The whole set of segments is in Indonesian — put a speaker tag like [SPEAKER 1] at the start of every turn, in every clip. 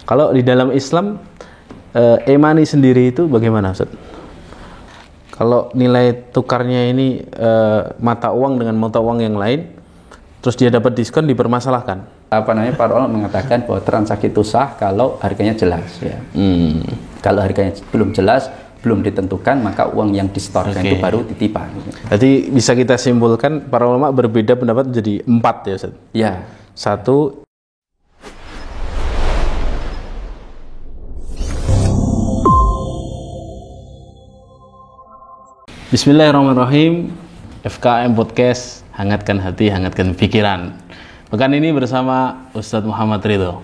[SPEAKER 1] Kalau di dalam Islam e-money sendiri itu bagaimana, Ustaz? Kalau nilai tukarnya ini mata uang dengan mata uang yang lain, terus dia dapat diskon, dipermasalahkan.
[SPEAKER 2] Para ulama mengatakan bahwa transaksi itu sah kalau harganya jelas, ya. Kalau harganya belum jelas, belum ditentukan, maka uang yang disetorkan itu baru titipan.
[SPEAKER 1] Jadi bisa kita simpulkan para ulama berbeda pendapat jadi 4 ya, Ustaz?
[SPEAKER 2] Ya.
[SPEAKER 1] 1. Bismillahirrahmanirrahim. FKM Podcast, hangatkan hati, hangatkan pikiran. Pekan ini bersama Ustadz Muhammad Ridho.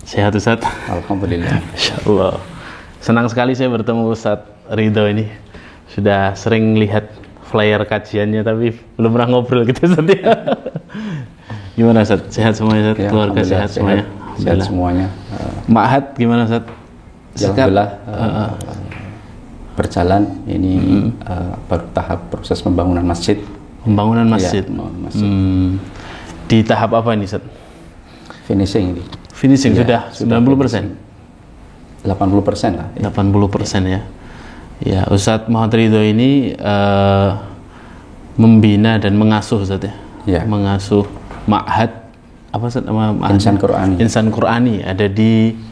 [SPEAKER 1] Sehat, Ustadz?
[SPEAKER 2] Alhamdulillah.
[SPEAKER 1] Insyaallah. Senang sekali saya bertemu Ustadz Ridho ini. Sudah sering lihat flyer kajiannya, tapi belum pernah ngobrol gitu, Ustadz, ya. Gimana, Ustadz? Sehat semuanya, Ustadz? Ya, keluarga sehat semuanya?
[SPEAKER 2] Sehat semuanya.
[SPEAKER 1] Ma'had gimana, Ustadz?
[SPEAKER 2] Alhamdulillah. Berjalan ini baru tahap proses pembangunan masjid.
[SPEAKER 1] Pembangunan masjid.
[SPEAKER 2] Ya, masjid.
[SPEAKER 1] Di tahap apa ini, Ustaz?
[SPEAKER 2] Finishing ini.
[SPEAKER 1] Finishing
[SPEAKER 2] Ya,
[SPEAKER 1] sudah 90%.
[SPEAKER 2] 80% lah.
[SPEAKER 1] Ya. 80% ya. Ya, Ustadz Muhammad Ridho ini membina dan mengasuh, Ustaz, ya.
[SPEAKER 2] Ya.
[SPEAKER 1] Mengasuh ma'had apa, Ustaz?
[SPEAKER 2] Insan Qur'ani.
[SPEAKER 1] Insan Qur'ani ada di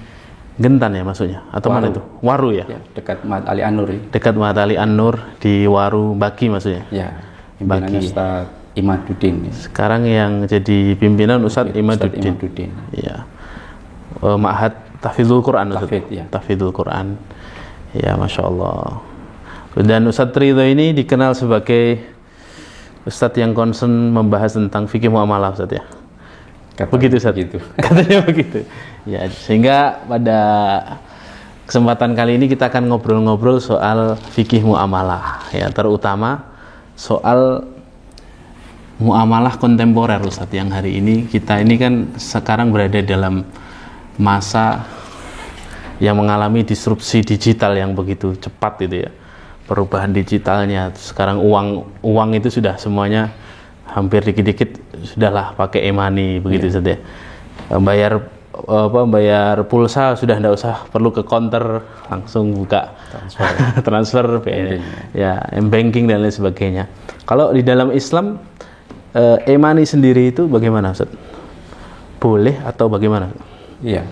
[SPEAKER 1] Gentan ya maksudnya, atau
[SPEAKER 2] Waru.
[SPEAKER 1] mana itu? Waru ya?
[SPEAKER 2] Ya, dekat Ma'had Ali An-Nur.
[SPEAKER 1] Dekat Ma'had Ali An-Nur di Waru Baki maksudnya?
[SPEAKER 2] Ya, pimpinannya Ustaz Imaduddin.
[SPEAKER 1] Sekarang yang jadi pimpinan Ustaz Imaduddin. Ya. Ma'had Tahfidzul Quran, Ustaz. Tahfidzul Quran. Ya, Masya Allah. Dan Ustadz Ridho ini dikenal sebagai Ustadz yang concern membahas tentang fikih muamalah, Ustadz, ya. Begitu, Ustadz? Begitu. Katanya begitu. Ya, sehingga pada kesempatan kali ini kita akan ngobrol-ngobrol soal fikih muamalah, ya, terutama soal muamalah kontemporer, Ustadz, yang hari ini kita ini kan sekarang berada dalam masa yang mengalami disrupsi digital yang begitu cepat itu, ya. Perubahan digitalnya sekarang, uang itu sudah semuanya hampir dikit-dikit sudahlah pakai e-money begitu, Ustadz, ya. Bayar pulsa sudah tidak usah perlu ke counter, langsung buka transfer ya, banking dan lain sebagainya. Kalau di dalam Islam e-money sendiri itu bagaimana, Ustaz? Boleh atau bagaimana?
[SPEAKER 2] Iya,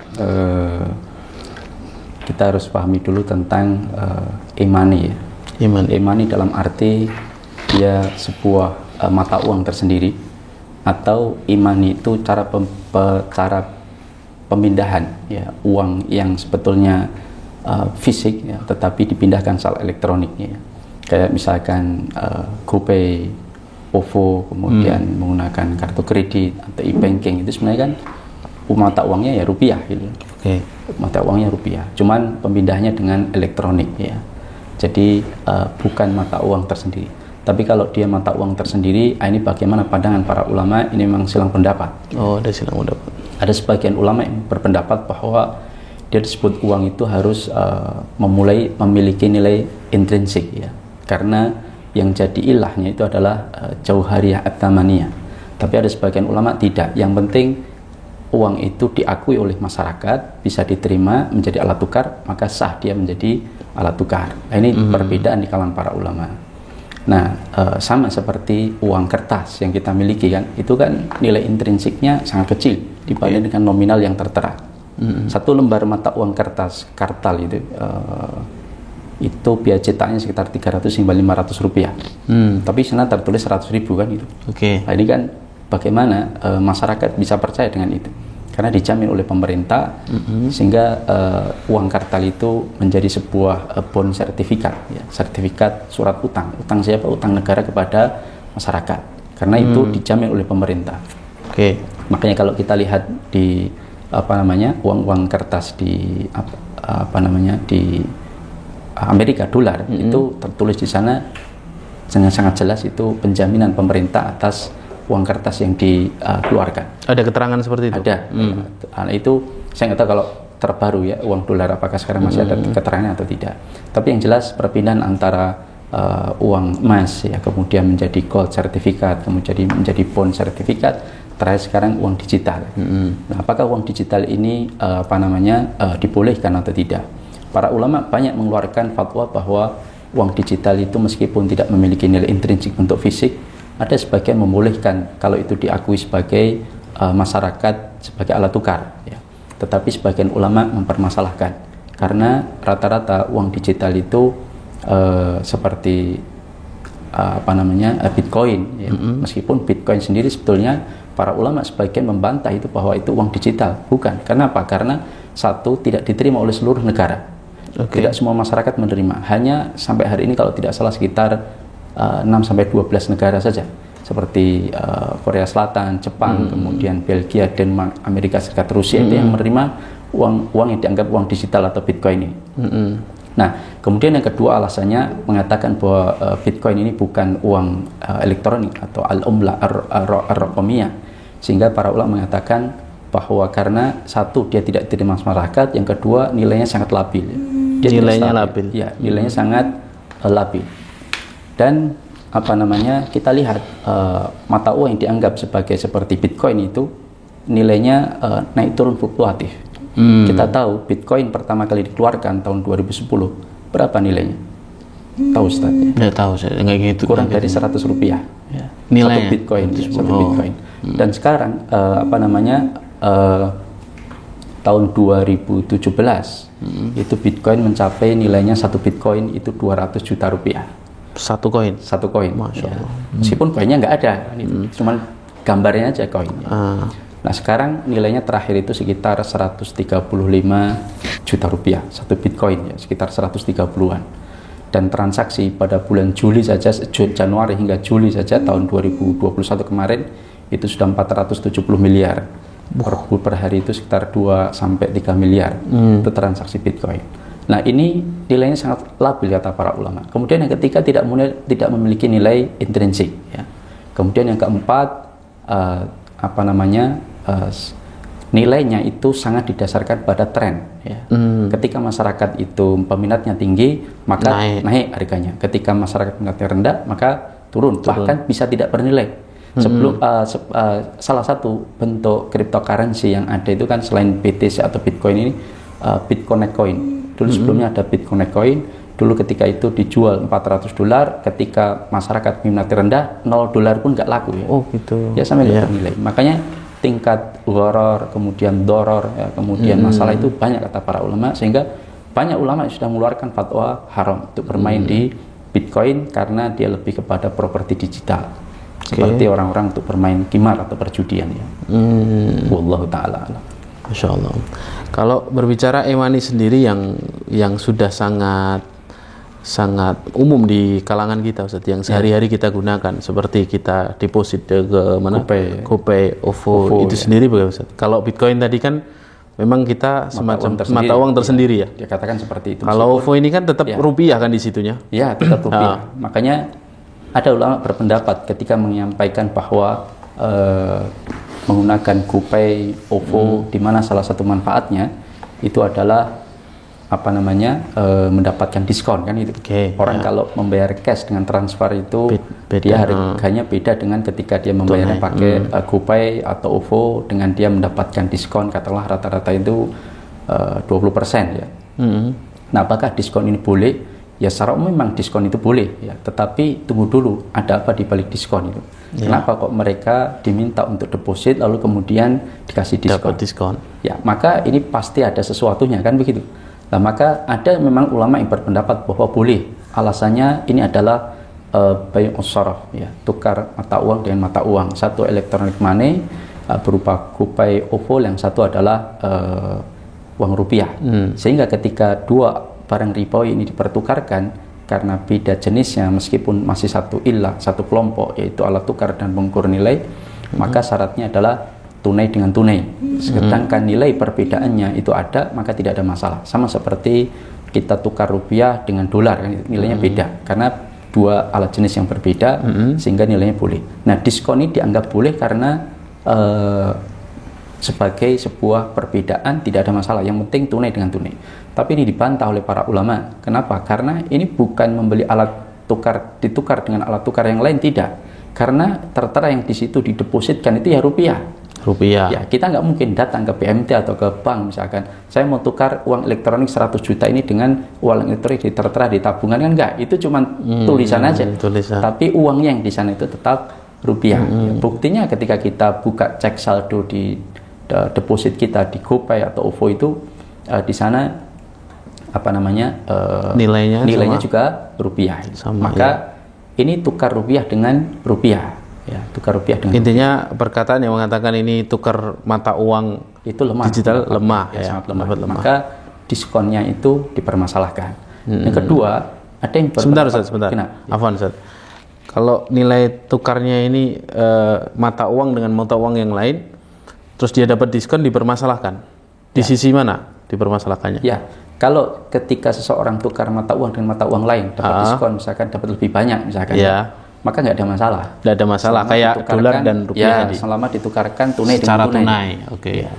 [SPEAKER 2] kita harus pahami dulu tentang e-money, ya. E-money dalam arti dia sebuah mata uang tersendiri, atau e-money itu cara pemindahan, ya, uang yang sebetulnya fisik, ya, tetapi dipindahkan secara elektronik, ya. Kayak misalkan GoPay, OVO, kemudian menggunakan kartu kredit atau e-banking, itu sebenarnya kan mata uangnya ya rupiah, gitu. Mata uangnya rupiah, cuman pemindahnya dengan elektronik, ya. Jadi bukan mata uang tersendiri. Tapi kalau dia mata uang tersendiri, ini bagaimana pandangan para ulama? Ini memang silang pendapat.
[SPEAKER 1] Oh, ada silang pendapat.
[SPEAKER 2] Ada sebagian ulama yang berpendapat bahwa dia disebut uang itu harus memiliki nilai intrinsik, ya. Karena yang jadi ilahnya itu adalah jauhariyah at-tamaniyah. Tapi ada sebagian ulama tidak. Yang penting uang itu diakui oleh masyarakat, bisa diterima menjadi alat tukar, maka sah dia menjadi alat tukar. Nah, ini perbedaan di kalangan para ulama. Nah, sama seperti uang kertas yang kita miliki, kan, itu kan nilai intrinsiknya sangat kecil dibanding dengan nominal yang tertera. Satu lembar mata uang kertas kartal itu biaya cetaknya sekitar 300 hingga 500 rupiah. Tapi sana tertulis 100.000, kan, gitu. Nah, ini kan bagaimana masyarakat bisa percaya dengan itu? Karena dijamin oleh pemerintah, sehingga uang kartal itu menjadi sebuah bond sertifikat, ya, sertifikat surat utang. Utang siapa? Utang negara kepada masyarakat. Karena itu dijamin oleh pemerintah. Makanya kalau kita lihat di uang-uang kertas di di Amerika, dolar, itu tertulis di sana sangat jelas itu penjaminan pemerintah atas uang kertas yang dikeluarkan.
[SPEAKER 1] Ada keterangan seperti itu?
[SPEAKER 2] Ada. Nah, itu saya nggak tahu kalau terbaru, ya, uang dolar apakah sekarang masih ada keterangannya atau tidak. Tapi yang jelas perpindahan antara uang emas, ya, kemudian menjadi gold sertifikat, kemudian menjadi bond sertifikat, terakhir sekarang uang digital. Nah, apakah uang digital ini dibolehkan atau tidak? Para ulama banyak mengeluarkan fatwa bahwa uang digital itu meskipun tidak memiliki nilai intrinsik untuk fisik, ada sebagian membolehkan kalau itu diakui sebagai masyarakat sebagai alat tukar, ya. Tetapi sebagian ulama mempermasalahkan karena rata-rata uang digital itu seperti Bitcoin, ya. Meskipun Bitcoin sendiri sebetulnya para ulama sebagian membantah itu bahwa itu uang digital, bukan. Kenapa? Karena satu, tidak diterima oleh seluruh negara. Tidak semua masyarakat menerima. Hanya sampai hari ini kalau tidak salah sekitar 6-12 negara saja, seperti Korea Selatan, Jepang, kemudian Belgia, Denmark, Amerika Serikat, Rusia itu yang menerima uang yang dianggap uang digital atau Bitcoin ini. Nah, kemudian yang kedua alasannya mengatakan bahwa Bitcoin ini bukan uang elektronik atau al-umlah ar-raqamiyah, sehingga para ulama mengatakan bahwa karena satu, dia tidak diterima masyarakat, yang kedua nilainya sangat labil.
[SPEAKER 1] Nilainya labil.
[SPEAKER 2] Ya, nilainya sangat labil. Dan kita lihat mata uang yang dianggap seperti Bitcoin itu nilainya naik turun fluktuatif. Kita tahu Bitcoin pertama kali dikeluarkan tahun 2010, berapa nilainya? Tahu Ustaz?
[SPEAKER 1] Ya tahu saya, nggak gitu.
[SPEAKER 2] Kurang dari 100 rupiah.
[SPEAKER 1] Ya. Nilainya?
[SPEAKER 2] Satu Bitcoin, satu Bitcoin. Dan sekarang tahun 2017 itu Bitcoin mencapai nilainya satu Bitcoin itu 200 juta rupiah.
[SPEAKER 1] Satu koin?
[SPEAKER 2] Satu koin.
[SPEAKER 1] Masya Allah.
[SPEAKER 2] Meskipun koinnya nggak ada, cuman gambarnya aja koin. Nah, sekarang nilainya terakhir itu sekitar 135 juta rupiah satu Bitcoin, ya, sekitar 130-an. Dan transaksi pada bulan Juli saja, Januari hingga Juli saja tahun 2021 kemarin itu sudah 470 miliar. Per hari itu sekitar 2-3 miliar itu transaksi Bitcoin. Nah, ini nilainya sangat labil kata para ulama. Kemudian yang ketiga, tidak memiliki nilai intrinsik, ya. Kemudian yang keempat, nilainya itu sangat didasarkan pada tren, ya. Ketika masyarakat itu peminatnya tinggi, maka naik harganya. Ketika masyarakat peminatnya rendah, maka turun. Bahkan bisa tidak bernilai. Salah satu bentuk cryptocurrency yang ada itu kan selain BTC atau Bitcoin ini, Bitconnect Coin. Dulu sebelumnya ada Bitconnect Coin. Dulu ketika itu dijual $400, ketika masyarakat minatnya rendah, $0 pun nggak laku, ya.
[SPEAKER 1] Oh gitu.
[SPEAKER 2] Ya sampai nggak bernilai. Makanya tingkat gharar, kemudian doror, ya, kemudian masalah itu banyak kata para ulama, sehingga banyak ulama yang sudah mengeluarkan fatwa haram untuk bermain di Bitcoin karena dia lebih kepada properti digital, seperti orang-orang untuk bermain qimar atau perjudian, ya. Wallahu ta'ala alam.
[SPEAKER 1] Masya Allah. Kalau berbicara e-money sendiri yang sudah sangat umum di kalangan kita, Ustaz, yang sehari-hari kita gunakan, seperti kita deposit ke mana? GoPay, OVO itu sendiri bagaimana, Ustaz? Kalau Bitcoin tadi kan memang kita semacam mata uang tersendiri, ya.
[SPEAKER 2] Dia katakan seperti itu.
[SPEAKER 1] Kalau OVO ini kan tetap rupiah kan di situnya?
[SPEAKER 2] Ya, tetap rupiah. Makanya ada ulama berpendapat ketika menyampaikan bahwa menggunakan GoPay, OVO, di mana salah satu manfaatnya itu adalah mendapatkan diskon, kan itu. Orang kalau membayar cash dengan transfer itu dia harganya beda dengan ketika dia membayarnya pakai GoPay atau OVO, dengan dia mendapatkan diskon katakanlah rata-rata itu 20%, ya. Nah, apakah diskon ini boleh? Ya, secara umum memang diskon itu boleh, ya. Tetapi tunggu dulu, ada apa di balik diskon itu? Kenapa kok mereka diminta untuk deposit lalu kemudian dikasih diskon?
[SPEAKER 1] Dapat diskon.
[SPEAKER 2] Ya, maka ini pasti ada sesuatunya, kan begitu. Nah, maka ada memang ulama yang berpendapat bahwa boleh. Alasannya ini adalah bay'us sharaf, ya, tukar mata uang dengan mata uang. Satu electronic money berupa GoPay, OVO, yang satu adalah uang rupiah. Sehingga ketika dua barang ribawi ini dipertukarkan karena beda jenisnya, meskipun masih satu ilah, satu kelompok, yaitu alat tukar dan pengukur nilai, maka syaratnya adalah tunai dengan tunai. Sedangkan nilai perbedaannya itu ada, maka tidak ada masalah. Sama seperti kita tukar rupiah dengan dolar, kan, nilainya beda karena dua alat jenis yang berbeda, sehingga nilainya boleh. Nah, diskon ini dianggap boleh karena sebagai sebuah perbedaan tidak ada masalah, yang penting tunai dengan tunai. Tapi ini dibantah oleh para ulama. Kenapa? Karena ini bukan membeli alat tukar ditukar dengan alat tukar yang lain, tidak. Karena tertera yang di situ didepositkan itu ya rupiah. Ya, kita nggak mungkin datang ke BMT atau ke bank misalkan, saya mau tukar uang elektronik 100 juta ini dengan uang elektronik tertera di tabungan, kan enggak, itu cuma tulisan aja. Tapi uangnya yang di sana itu tetap rupiah. Ya, buktinya ketika kita buka cek saldo di deposit kita di GoPay atau OVO itu di sana nilainya juga rupiah. Maka ini tukar rupiah dengan rupiah. Ya, tukar rupiah dengan
[SPEAKER 1] intinya rupiah. Perkataan yang mengatakan ini tukar mata uang
[SPEAKER 2] itu lemah,
[SPEAKER 1] digital lemah,
[SPEAKER 2] sangat lemah. Maka diskonnya itu dipermasalahkan. Yang kedua, ada yang
[SPEAKER 1] sebentar. Afwan Ustaz. Kalau nilai tukarnya ini mata uang dengan mata uang yang lain, terus dia dapat diskon, dipermasalahkan. Di sisi mana dipermasalahkannya?
[SPEAKER 2] Ya, kalau ketika seseorang tukar mata uang dengan mata uang lain dapat diskon, misalkan dapat lebih banyak misalkan. Maka nggak ada masalah.
[SPEAKER 1] Nggak ada masalah, kayak dolar dan rupiah tadi.
[SPEAKER 2] Selama ditukarkan tunai
[SPEAKER 1] secara
[SPEAKER 2] dengan tunai.
[SPEAKER 1] Oke.
[SPEAKER 2] Ya.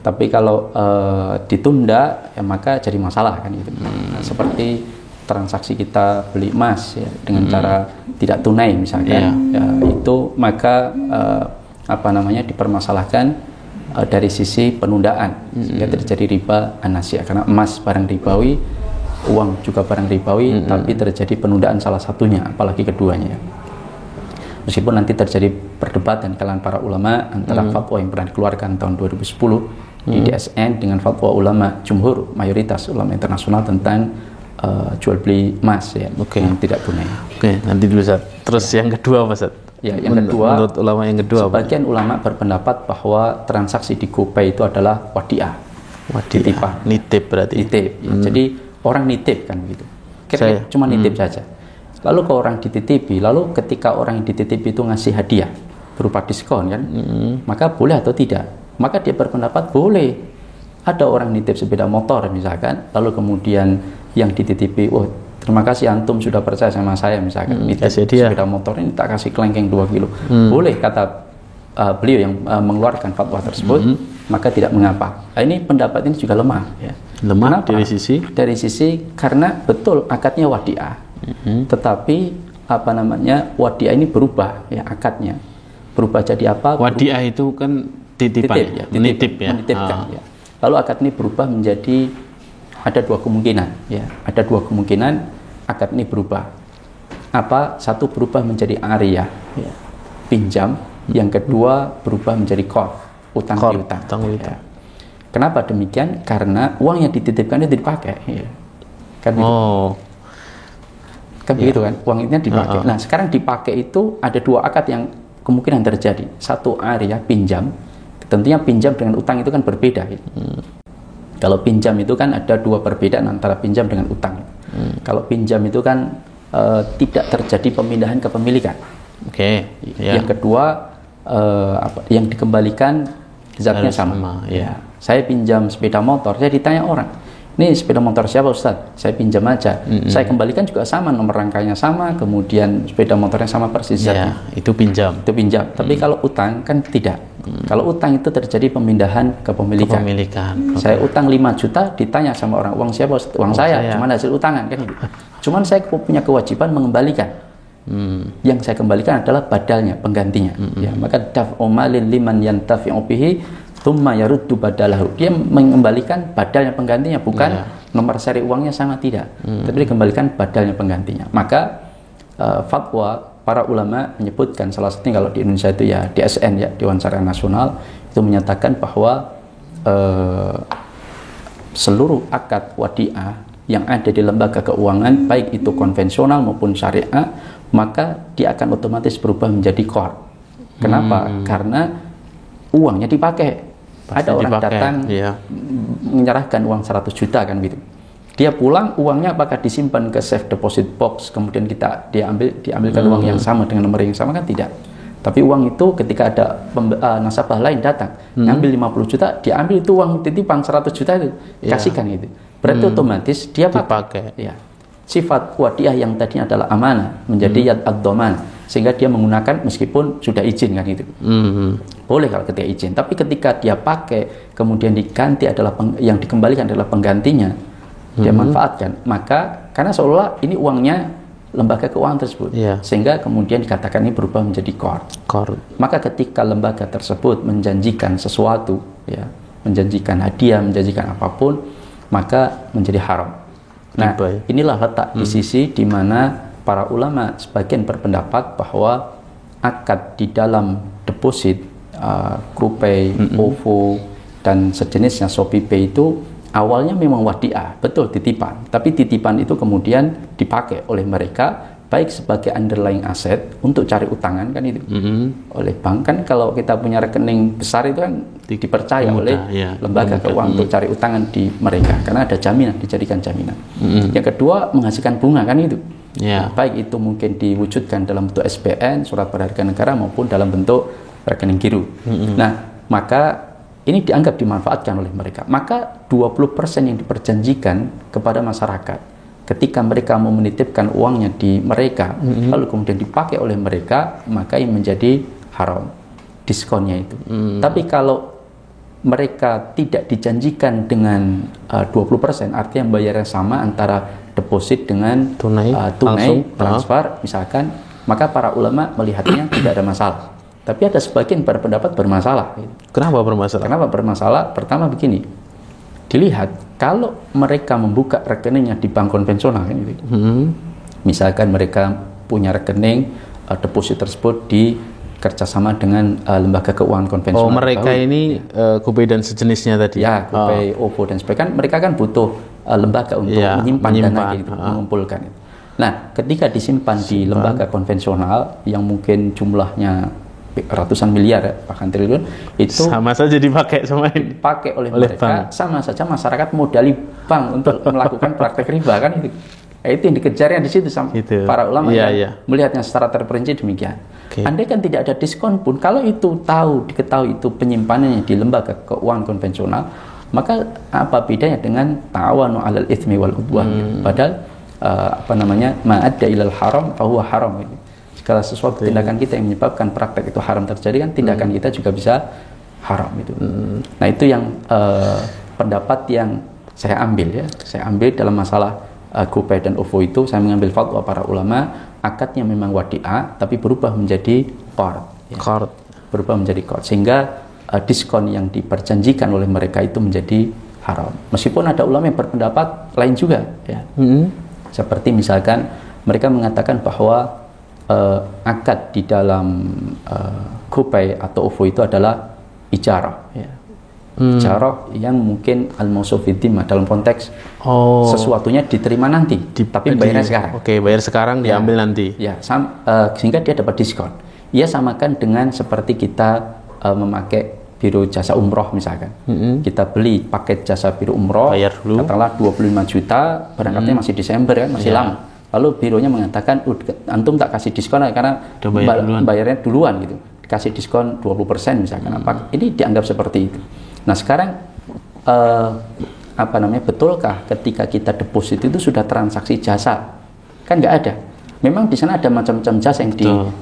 [SPEAKER 2] Tapi kalau ditunda, ya maka jadi masalah kan gitu. Nah, seperti transaksi kita beli emas ya, dengan cara tidak tunai misalkan, ya, itu maka dipermasalahkan dari sisi penundaan, sehingga terjadi riba an-nasiyah, karena emas barang ribawi, uang juga barang ribawi, tapi terjadi penundaan salah satunya, apalagi keduanya. Meskipun nanti terjadi perdebatan kalangan para ulama antara fatwa yang pernah dikeluarkan tahun 2010 di DSN dengan fatwa ulama jumhur, mayoritas ulama internasional tentang jual beli emas ya, yang tidak tunai.
[SPEAKER 1] Nanti dulu Ustaz. Terus yang kedua apa Ustaz?
[SPEAKER 2] Ya, yang kedua,
[SPEAKER 1] menurut ulama yang kedua,
[SPEAKER 2] sebagian ulama berpendapat bahwa transaksi di GoPay itu adalah wadiah. Titipan.
[SPEAKER 1] Nitip berarti.
[SPEAKER 2] Nitip. Ya, jadi orang nitip kan begitu. Kira-kira cuma nitip saja. Lalu ke orang dititipi, lalu ketika orang yang dititipi itu ngasih hadiah berupa diskon kan, maka boleh atau tidak? Maka dia berpendapat boleh. Ada orang nitip sepeda motor misalkan, lalu kemudian yang dititipi, terima kasih antum sudah percaya sama saya misalkan, nitip sepeda motor ini tak kasih kelengkeng 2 kilo. Boleh kata beliau yang mengeluarkan fatwa tersebut, maka tidak mengapa. Nah, ini pendapat ini juga lemah ya.
[SPEAKER 1] Lemah
[SPEAKER 2] dari sisi karena betul akadnya wadiah, tetapi wadiah ini berubah ya, akadnya berubah jadi apa?
[SPEAKER 1] Wadiah itu kan titipan,
[SPEAKER 2] menitipkan ya. Lalu akad ini berubah menjadi ada dua kemungkinan ya, ada dua kemungkinan akad ini berubah. Satu berubah menjadi ariyah ya, pinjam, yang kedua berubah menjadi qard, utang piutang. Ya. Kenapa demikian? Karena uang yang dititipkan itu dipakai ya. Kan begitu kan, uangnya dipakai. Nah, sekarang dipakai itu ada dua akad yang kemungkinan terjadi. Satu ariyah, pinjam. Tentunya pinjam dengan utang itu kan berbeda. Kalau pinjam itu kan ada dua perbedaan antara pinjam dengan utang. Kalau pinjam itu kan tidak terjadi pemindahan kepemilikan. Yang kedua yang dikembalikan zatnya sama. Ya. Saya pinjam sepeda motor, saya ditanya orang, ini sepeda motor siapa Ustaz? Saya pinjam aja. Saya kembalikan juga sama, nomor rangkanya sama, kemudian sepeda motornya sama persis zatnya.
[SPEAKER 1] Itu pinjam.
[SPEAKER 2] Tapi kalau utang kan tidak. Kalau utang itu terjadi pemindahan kepemilikan. Saya utang 5 juta, ditanya sama orang, uang siapa? Uang saya, cuman hasil utangan kan. Cuman saya punya kewajiban mengembalikan. Yang saya kembalikan adalah badalnya, penggantinya. Ya, maka daf'u malin liman yantafi'u bihi tsumma yaruddu badalahu. Dia mengembalikan badalnya, penggantinya, bukan nomor seri uangnya sama, tidak. Tapi dikembalikan badalnya, penggantinya. Maka fatwa para ulama menyebutkan, salah satunya kalau di Indonesia itu ya DSN ya, Dewan Syariah Nasional, itu menyatakan bahwa seluruh akad wadiah yang ada di lembaga keuangan, baik itu konvensional maupun syariah, maka dia akan otomatis berubah menjadi qard. Kenapa? Karena uangnya dipakai. Ada orang datang menyerahkan uang 100 juta kan gitu. Dia pulang, uangnya apakah disimpan ke safe deposit box, kemudian diambilkan uang yang sama dengan nomor yang sama, kan tidak. Tapi uang itu ketika ada nasabah lain datang ngambil 50 juta, diambil itu uang titipan 100 juta itu, kasihkan gitu. Berarti otomatis dia pakai. Ya. Sifat wadiah yang tadinya adalah amanah menjadi yad ad-dhaman, sehingga dia menggunakan meskipun sudah izin kan gitu. Boleh kalau ketika izin, tapi ketika dia pakai kemudian diganti adalah yang dikembalikan adalah penggantinya, dia manfaatkan, maka karena seolah ini uangnya lembaga keuangan tersebut, sehingga kemudian dikatakan ini berubah menjadi qard. Maka ketika lembaga tersebut menjanjikan sesuatu, ya, menjanjikan hadiah, menjanjikan apapun, maka menjadi haram. Nah, inilah letak di sisi di mana para ulama sebagian berpendapat bahwa akad di dalam deposit, GoPay, OVO, dan sejenisnya ShopeePay itu awalnya memang wadiah, betul titipan, tapi titipan itu kemudian dipakai oleh mereka baik sebagai underlying asset untuk cari utangan kan itu oleh bank. Kan kalau kita punya rekening besar itu kan dipercaya oleh lembaga keuangan untuk cari utangan di mereka karena ada jaminan, dijadikan jaminan. Yang kedua, menghasilkan bunga kan itu. Baik itu mungkin diwujudkan dalam bentuk SPN, surat berharga negara, maupun dalam bentuk rekening giro. Nah, maka ini dianggap dimanfaatkan oleh mereka. Maka 20% yang diperjanjikan kepada masyarakat ketika mereka mau menitipkan uangnya di mereka, lalu kemudian dipakai oleh mereka, maka ini menjadi haram, diskonnya itu. Tapi kalau mereka tidak dijanjikan dengan 20%, artinya bayarnya sama antara deposit dengan tunai transfer, misalkan, maka para ulama melihatnya tidak ada masalah. Tapi ada sebagian berpendapat bermasalah.
[SPEAKER 1] Kenapa bermasalah?
[SPEAKER 2] Kenapa bermasalah? Pertama begini, dilihat kalau mereka membuka rekeningnya di bank konvensional, misalkan mereka punya rekening deposit tersebut di kerjasama dengan lembaga keuangan konvensional.
[SPEAKER 1] Oh, mereka ini GoPay dan sejenisnya tadi.
[SPEAKER 2] Ya, GoPay, OVO dan sebagainya. Kan mereka kan butuh lembaga untuk menyimpan dana gitu, mengumpulkan itu. Nah, ketika disimpan di lembaga konvensional yang mungkin jumlahnya ratusan miliar, ya, bahkan triliun, itu
[SPEAKER 1] sama saja dipakai
[SPEAKER 2] oleh mereka bank. Sama saja masyarakat modali bank untuk melakukan praktek riba kan itu. Itu yang dikejarnya di situ sama para ulama melihatnya secara terperinci demikian. Andai kan tidak ada diskon pun, kalau itu diketahui itu penyimpanannya di lembaga keuangan konvensional, maka apa bedanya dengan ta'awanu 'alal itsmi wal 'udwan? Padahal ma'adda ilal haram fa huwa haram gitu. Segala sesuatu tindakan kita yang menyebabkan praktek itu haram terjadi, kan tindakan kita juga bisa haram itu. Nah, itu yang pendapat yang saya ambil ya. Saya ambil dalam masalah GoPay dan OVO itu, saya mengambil fatwa para ulama, akadnya memang wadiah tapi berubah menjadi qard. Berubah menjadi qard, sehingga diskon yang diperjanjikan oleh mereka itu menjadi haram. Meskipun ada ulama yang berpendapat lain juga ya. Seperti misalkan mereka mengatakan bahwa akad di dalam GoPay atau OVO itu adalah ijarah ya. Ijarah yang mungkin al-mausul fi dhimmah, dalam konteks sesuatunya diterima nanti tapi bayarnya sekarang.
[SPEAKER 1] Bayar sekarang, diambil nanti.
[SPEAKER 2] Ya, sehingga dia dapat diskon. Ia samakan dengan seperti kita memakai biro jasa umroh misalkan. Kita beli paket jasa biro umroh,
[SPEAKER 1] bayar dulu,
[SPEAKER 2] katakanlah 25 juta, berangkatnya masih Desember kan, masih lama. Lalu bironya mengatakan, antum tak kasih diskon karena bayarnya duluan gitu, kasih diskon 20% misalkan. Ini dianggap seperti itu. Nah, sekarang betulkah ketika kita deposit itu sudah transaksi jasa? Kan nggak ada. Memang di sana ada macam-macam jasa yang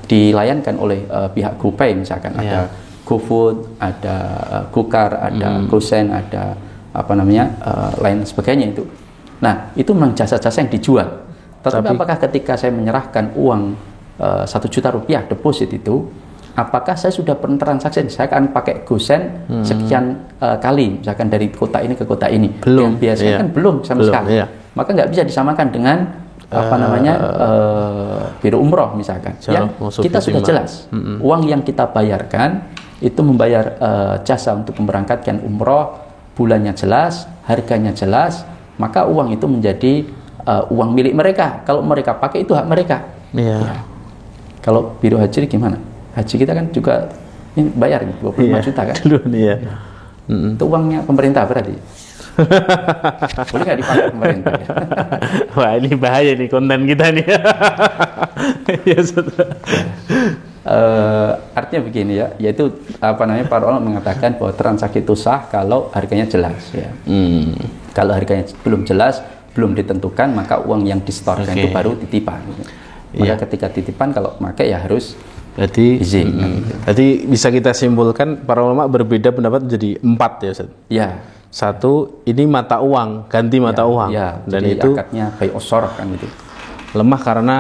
[SPEAKER 2] dilayankan oleh pihak GoPay misalkan, ada GoFood, ada GoCar, ada GoSend, ada lain sebagainya itu. Nah, itu memang jasa-jasa yang dijual. Tetapi apakah ketika saya menyerahkan uang 1 juta rupiah deposit itu, apakah saya sudah pernah transaksi? Saya akan pakai GoSend sekian kali, misalkan dari kota ini ke kota ini.
[SPEAKER 1] Belum.
[SPEAKER 2] Biasanya kan belum sama sekali. Maka nggak bisa disamakan dengan biro umroh misalkan. Yang kita sudah jelas, uang yang kita bayarkan itu membayar jasa untuk memberangkatkan umroh, bulannya jelas, harganya jelas, maka uang itu menjadi uang milik mereka. Kalau mereka pakai itu hak mereka. Ya. Kalau biro haji gimana? Haji kita kan juga ini bayar 25 juta kan? Itu uangnya pemerintah berarti. Boleh nggak dipakai pemerintah?
[SPEAKER 1] Wah, ini bahaya nih konten kita nih.
[SPEAKER 2] Artinya begini ya, yaitu para ulama mengatakan bahwa transaksi itu sah kalau harganya jelas ya. Kalau harganya belum jelas, belum ditentukan, maka uang yang disetorkan itu baru titipan. Maka ketika titipan kalau pakai ya harus izin.
[SPEAKER 1] Jadi bisa kita simpulkan para ulama berbeda pendapat jadi 4 ya Ustaz?
[SPEAKER 2] Ya.
[SPEAKER 1] 1, ini mata uang, ganti mata uang.
[SPEAKER 2] Dan jadi itu akadnya by osor kan gitu.
[SPEAKER 1] lemah karena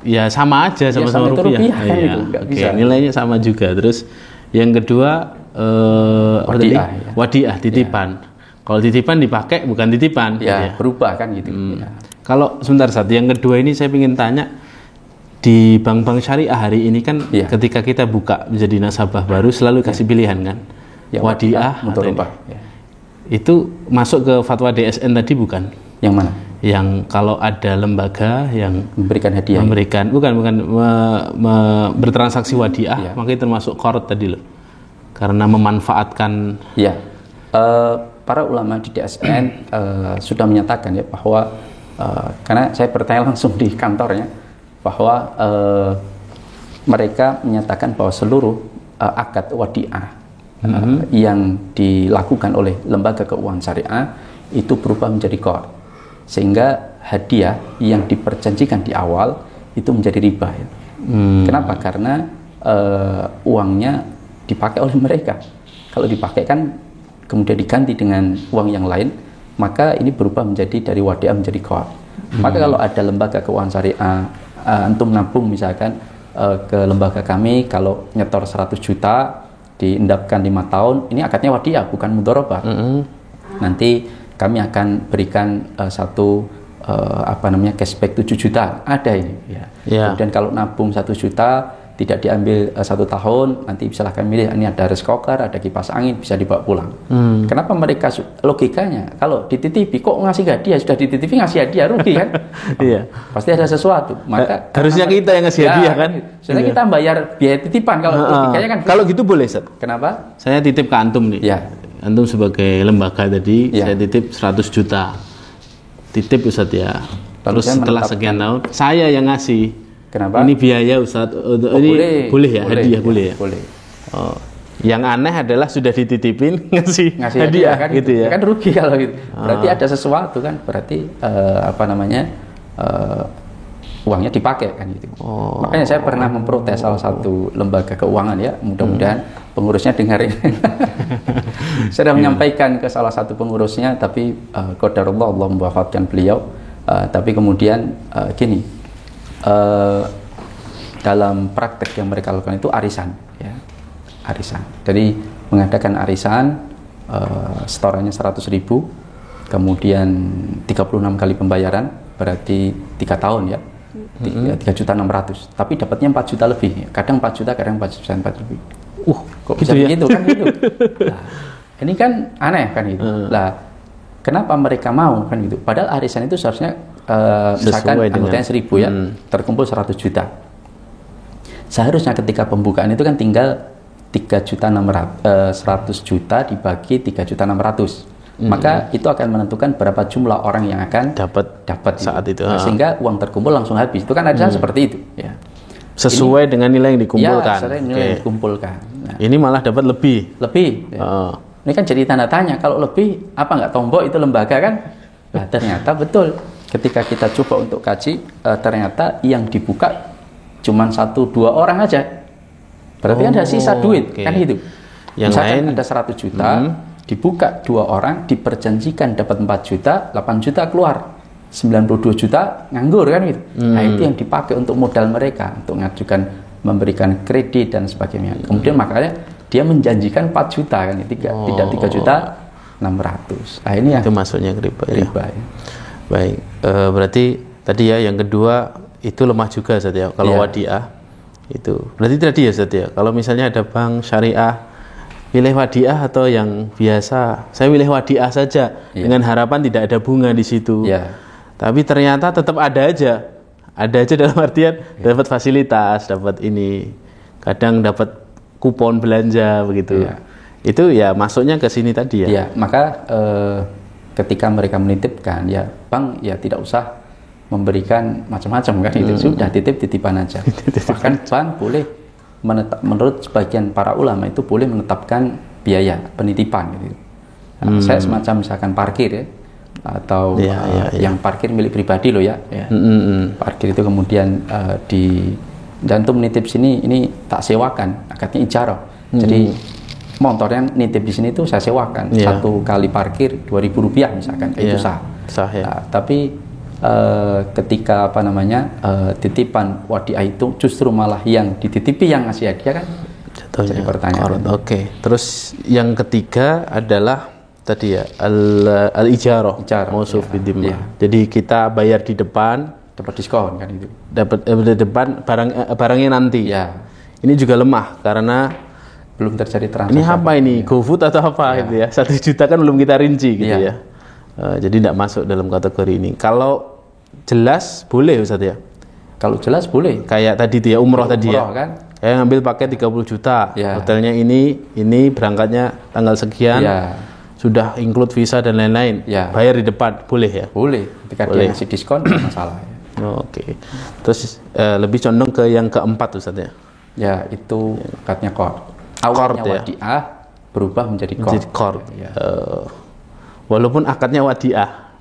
[SPEAKER 1] ya sama aja sama-sama rupiah.
[SPEAKER 2] Kan
[SPEAKER 1] iya.
[SPEAKER 2] itu, bisa.
[SPEAKER 1] Nilainya sama juga. Terus yang kedua wadiah titipan. Kalau titipan dipakai bukan titipan.
[SPEAKER 2] Ya, berubah kan gitu. Ya.
[SPEAKER 1] Kalau sebentar Ustaz, yang kedua ini saya ingin tanya, di bank-bank syariah hari ini kan ketika kita buka menjadi nasabah baru selalu kasih pilihan kan, wadiah atau itu masuk ke fatwa DSN tadi bukan?
[SPEAKER 2] Yang mana?
[SPEAKER 1] Yang kalau ada lembaga yang
[SPEAKER 2] memberikan hadiah,
[SPEAKER 1] bertransaksi wadiah, makanya termasuk qard tadi loh, karena memanfaatkan.
[SPEAKER 2] Ya, para ulama di DSN sudah menyatakan ya bahwa karena saya bertanya langsung di kantornya bahwa mereka menyatakan bahwa seluruh akad wadiah yang dilakukan oleh lembaga keuangan syariah itu berubah menjadi qard, sehingga hadiah yang diperjanjikan di awal itu menjadi riba ya. Kenapa? Karena uangnya dipakai oleh mereka. Kalau dipakai kan kemudian diganti dengan uang yang lain, maka ini berubah menjadi dari wadiah menjadi qard. Maka kalau ada lembaga keuangan syariah, antum nabung misalkan ke lembaga kami, kalau nyetor 100 juta diendapkan 5 tahun, ini akadnya wadiah bukan mudharabah. Nanti kami akan berikan satu cashback 7 juta, ada ini ya. Kemudian kalau nabung 1 juta tidak diambil 1 tahun, nanti silahkan milih, ini ada rice cooker, ada kipas angin, bisa dibawa pulang. Kenapa mereka, logikanya kalau dititipi kok ngasih hadiah, sudah dititipi ngasih hadiah rugi kan? Pasti ada sesuatu. Maka
[SPEAKER 1] harusnya kita yang ngasih hadiah kan?
[SPEAKER 2] Sudah kita bayar biaya titipan kalau logikanya kan.
[SPEAKER 1] Kalau gitu boleh Ustaz.
[SPEAKER 2] Kenapa?
[SPEAKER 1] Saya titip ke antum nih. Antum sebagai lembaga tadi, saya titip 100 juta. Titip Ustaz ya. Terus setelah sekian tahun saya yang ngasih.
[SPEAKER 2] Kenapa?
[SPEAKER 1] Ini biaya Ustaz. Ini boleh ya, hadiah boleh ya?
[SPEAKER 2] Boleh.
[SPEAKER 1] Yang aneh adalah sudah dititipin ngasih hadiah
[SPEAKER 2] kan
[SPEAKER 1] gitu ya.
[SPEAKER 2] Kan rugi kalau gitu. Berarti ada sesuatu kan, berarti uangnya dipakai kan gitu. Makanya saya pernah memprotes salah satu lembaga keuangan ya, mudah-mudahan pengurusnya dengar ini. Saya sudah menyampaikan ke salah satu pengurusnya, tapi qadarullah, Allah mewafatkan beliau. Tapi kemudian gini, dalam praktek yang mereka lakukan itu arisan ya, arisan. Jadi mengadakan arisan, setorannya 100.000, kemudian 36 kali pembayaran, berarti 3 tahun ya, 3.600.000, tapi dapatnya 4 juta lebih, kadang 4 juta, kadang 4 juta 4 lebih. Kok bisa begitu kan gitu? Nah, ini kan aneh kan gitu. Lah, kenapa mereka mau kan gitu? Padahal arisan itu seharusnya misalkan anggotanya 1.000 ya, terkumpul 100 juta. Seharusnya ketika pembukaan itu kan tinggal 100 juta dibagi 3.600.000. Maka itu akan menentukan berapa jumlah orang yang akan dapat
[SPEAKER 1] saat itu.
[SPEAKER 2] Sehingga uang terkumpul langsung habis. Itu kan ada seperti itu ya.
[SPEAKER 1] Sesuai dengan nilai yang dikumpulkan.
[SPEAKER 2] Ya, sesuai nilai yang dikumpulkan. Nah,
[SPEAKER 1] ini malah dapat lebih.
[SPEAKER 2] Ya. Ini kan jadi tanda tanya, kalau lebih apa nggak tombok itu lembaga kan? Nah, ternyata betul. Ketika kita coba untuk kaji, ternyata yang dibuka cuma 1-2 orang aja. Berarti ada sisa duit kan itu.
[SPEAKER 1] Yang
[SPEAKER 2] misalkan
[SPEAKER 1] lain
[SPEAKER 2] ada 100 juta, dibuka 2 orang, diperjanjikan dapat 4 juta, 8 juta keluar, 92 juta nganggur kan gitu. Nah, itu yang dipakai untuk modal mereka, untuk mengajukan, memberikan kredit dan sebagainya. Kemudian makanya dia menjanjikan 4 juta kan, tidak 3.600.000. Nah, ini yang
[SPEAKER 1] itu masuknya ke riba ya. Baik, berarti tadi ya yang kedua itu lemah juga Ustaz ya. Kalau wadiah itu berarti tadi ya Ustaz ya. Kalau misalnya ada bank syariah, pilih wadiah atau yang biasa, saya pilih wadiah saja dengan harapan tidak ada bunga di situ. Tapi ternyata tetap ada aja dalam artian dapat fasilitas, dapat ini, kadang dapat kupon belanja begitu. Itu ya masuknya ke sini tadi ya.
[SPEAKER 2] Maka ketika mereka menitipkan ya, bank ya tidak usah memberikan macam-macam kan, itu sudah titipan aja. Bahkan bank boleh menurut sebagian para ulama itu boleh menetapkan biaya penitipan gitu. Saya semacam misalkan parkir ya, atau yang parkir milik pribadi loh ya. Parkir itu kemudian dan untuk menitip sini ini tak sewakan, akadnya ijarah. Jadi motornya nitip di sini itu saya sewakan, 1 kali parkir 2.000 rupiah misalkan, itu sah ya. Tapi ketika titipan wadiah itu justru malah yang dititipi yang ngasih hadiah kan jadi pertanyaan.
[SPEAKER 1] Oke. Terus yang ketiga adalah tadi ya al-ijarah, mausuf bidimmah. Jadi kita bayar di depan,
[SPEAKER 2] dapat diskon kan itu.
[SPEAKER 1] Dapat di depan barangnya nanti.
[SPEAKER 2] Ya.
[SPEAKER 1] Ini juga lemah karena
[SPEAKER 2] belum terjadi transaksi.
[SPEAKER 1] Ini apa ini? GoFood atau apa gitu ya? 1 juta kan belum kita rinci gitu ya. Jadi tidak masuk dalam kategori ini. Kalau jelas boleh Ustaz ya?
[SPEAKER 2] Kalau jelas boleh.
[SPEAKER 1] Kayak tadi tuh ya umroh tadi ya.
[SPEAKER 2] Kan?
[SPEAKER 1] Saya ngambil paket 30 juta. Hotelnya ini berangkatnya tanggal sekian. Sudah include visa dan lain-lain. Bayar di depan boleh ya?
[SPEAKER 2] Boleh. Ketika dia ngasih diskon tidak masalah ya.
[SPEAKER 1] Oke. Terus lebih condong ke yang keempat Ustaz ya?
[SPEAKER 2] Ya, itu akadnya qard. Awalnya wadiah berubah menjadi qard.
[SPEAKER 1] Walaupun akadnya wadiah.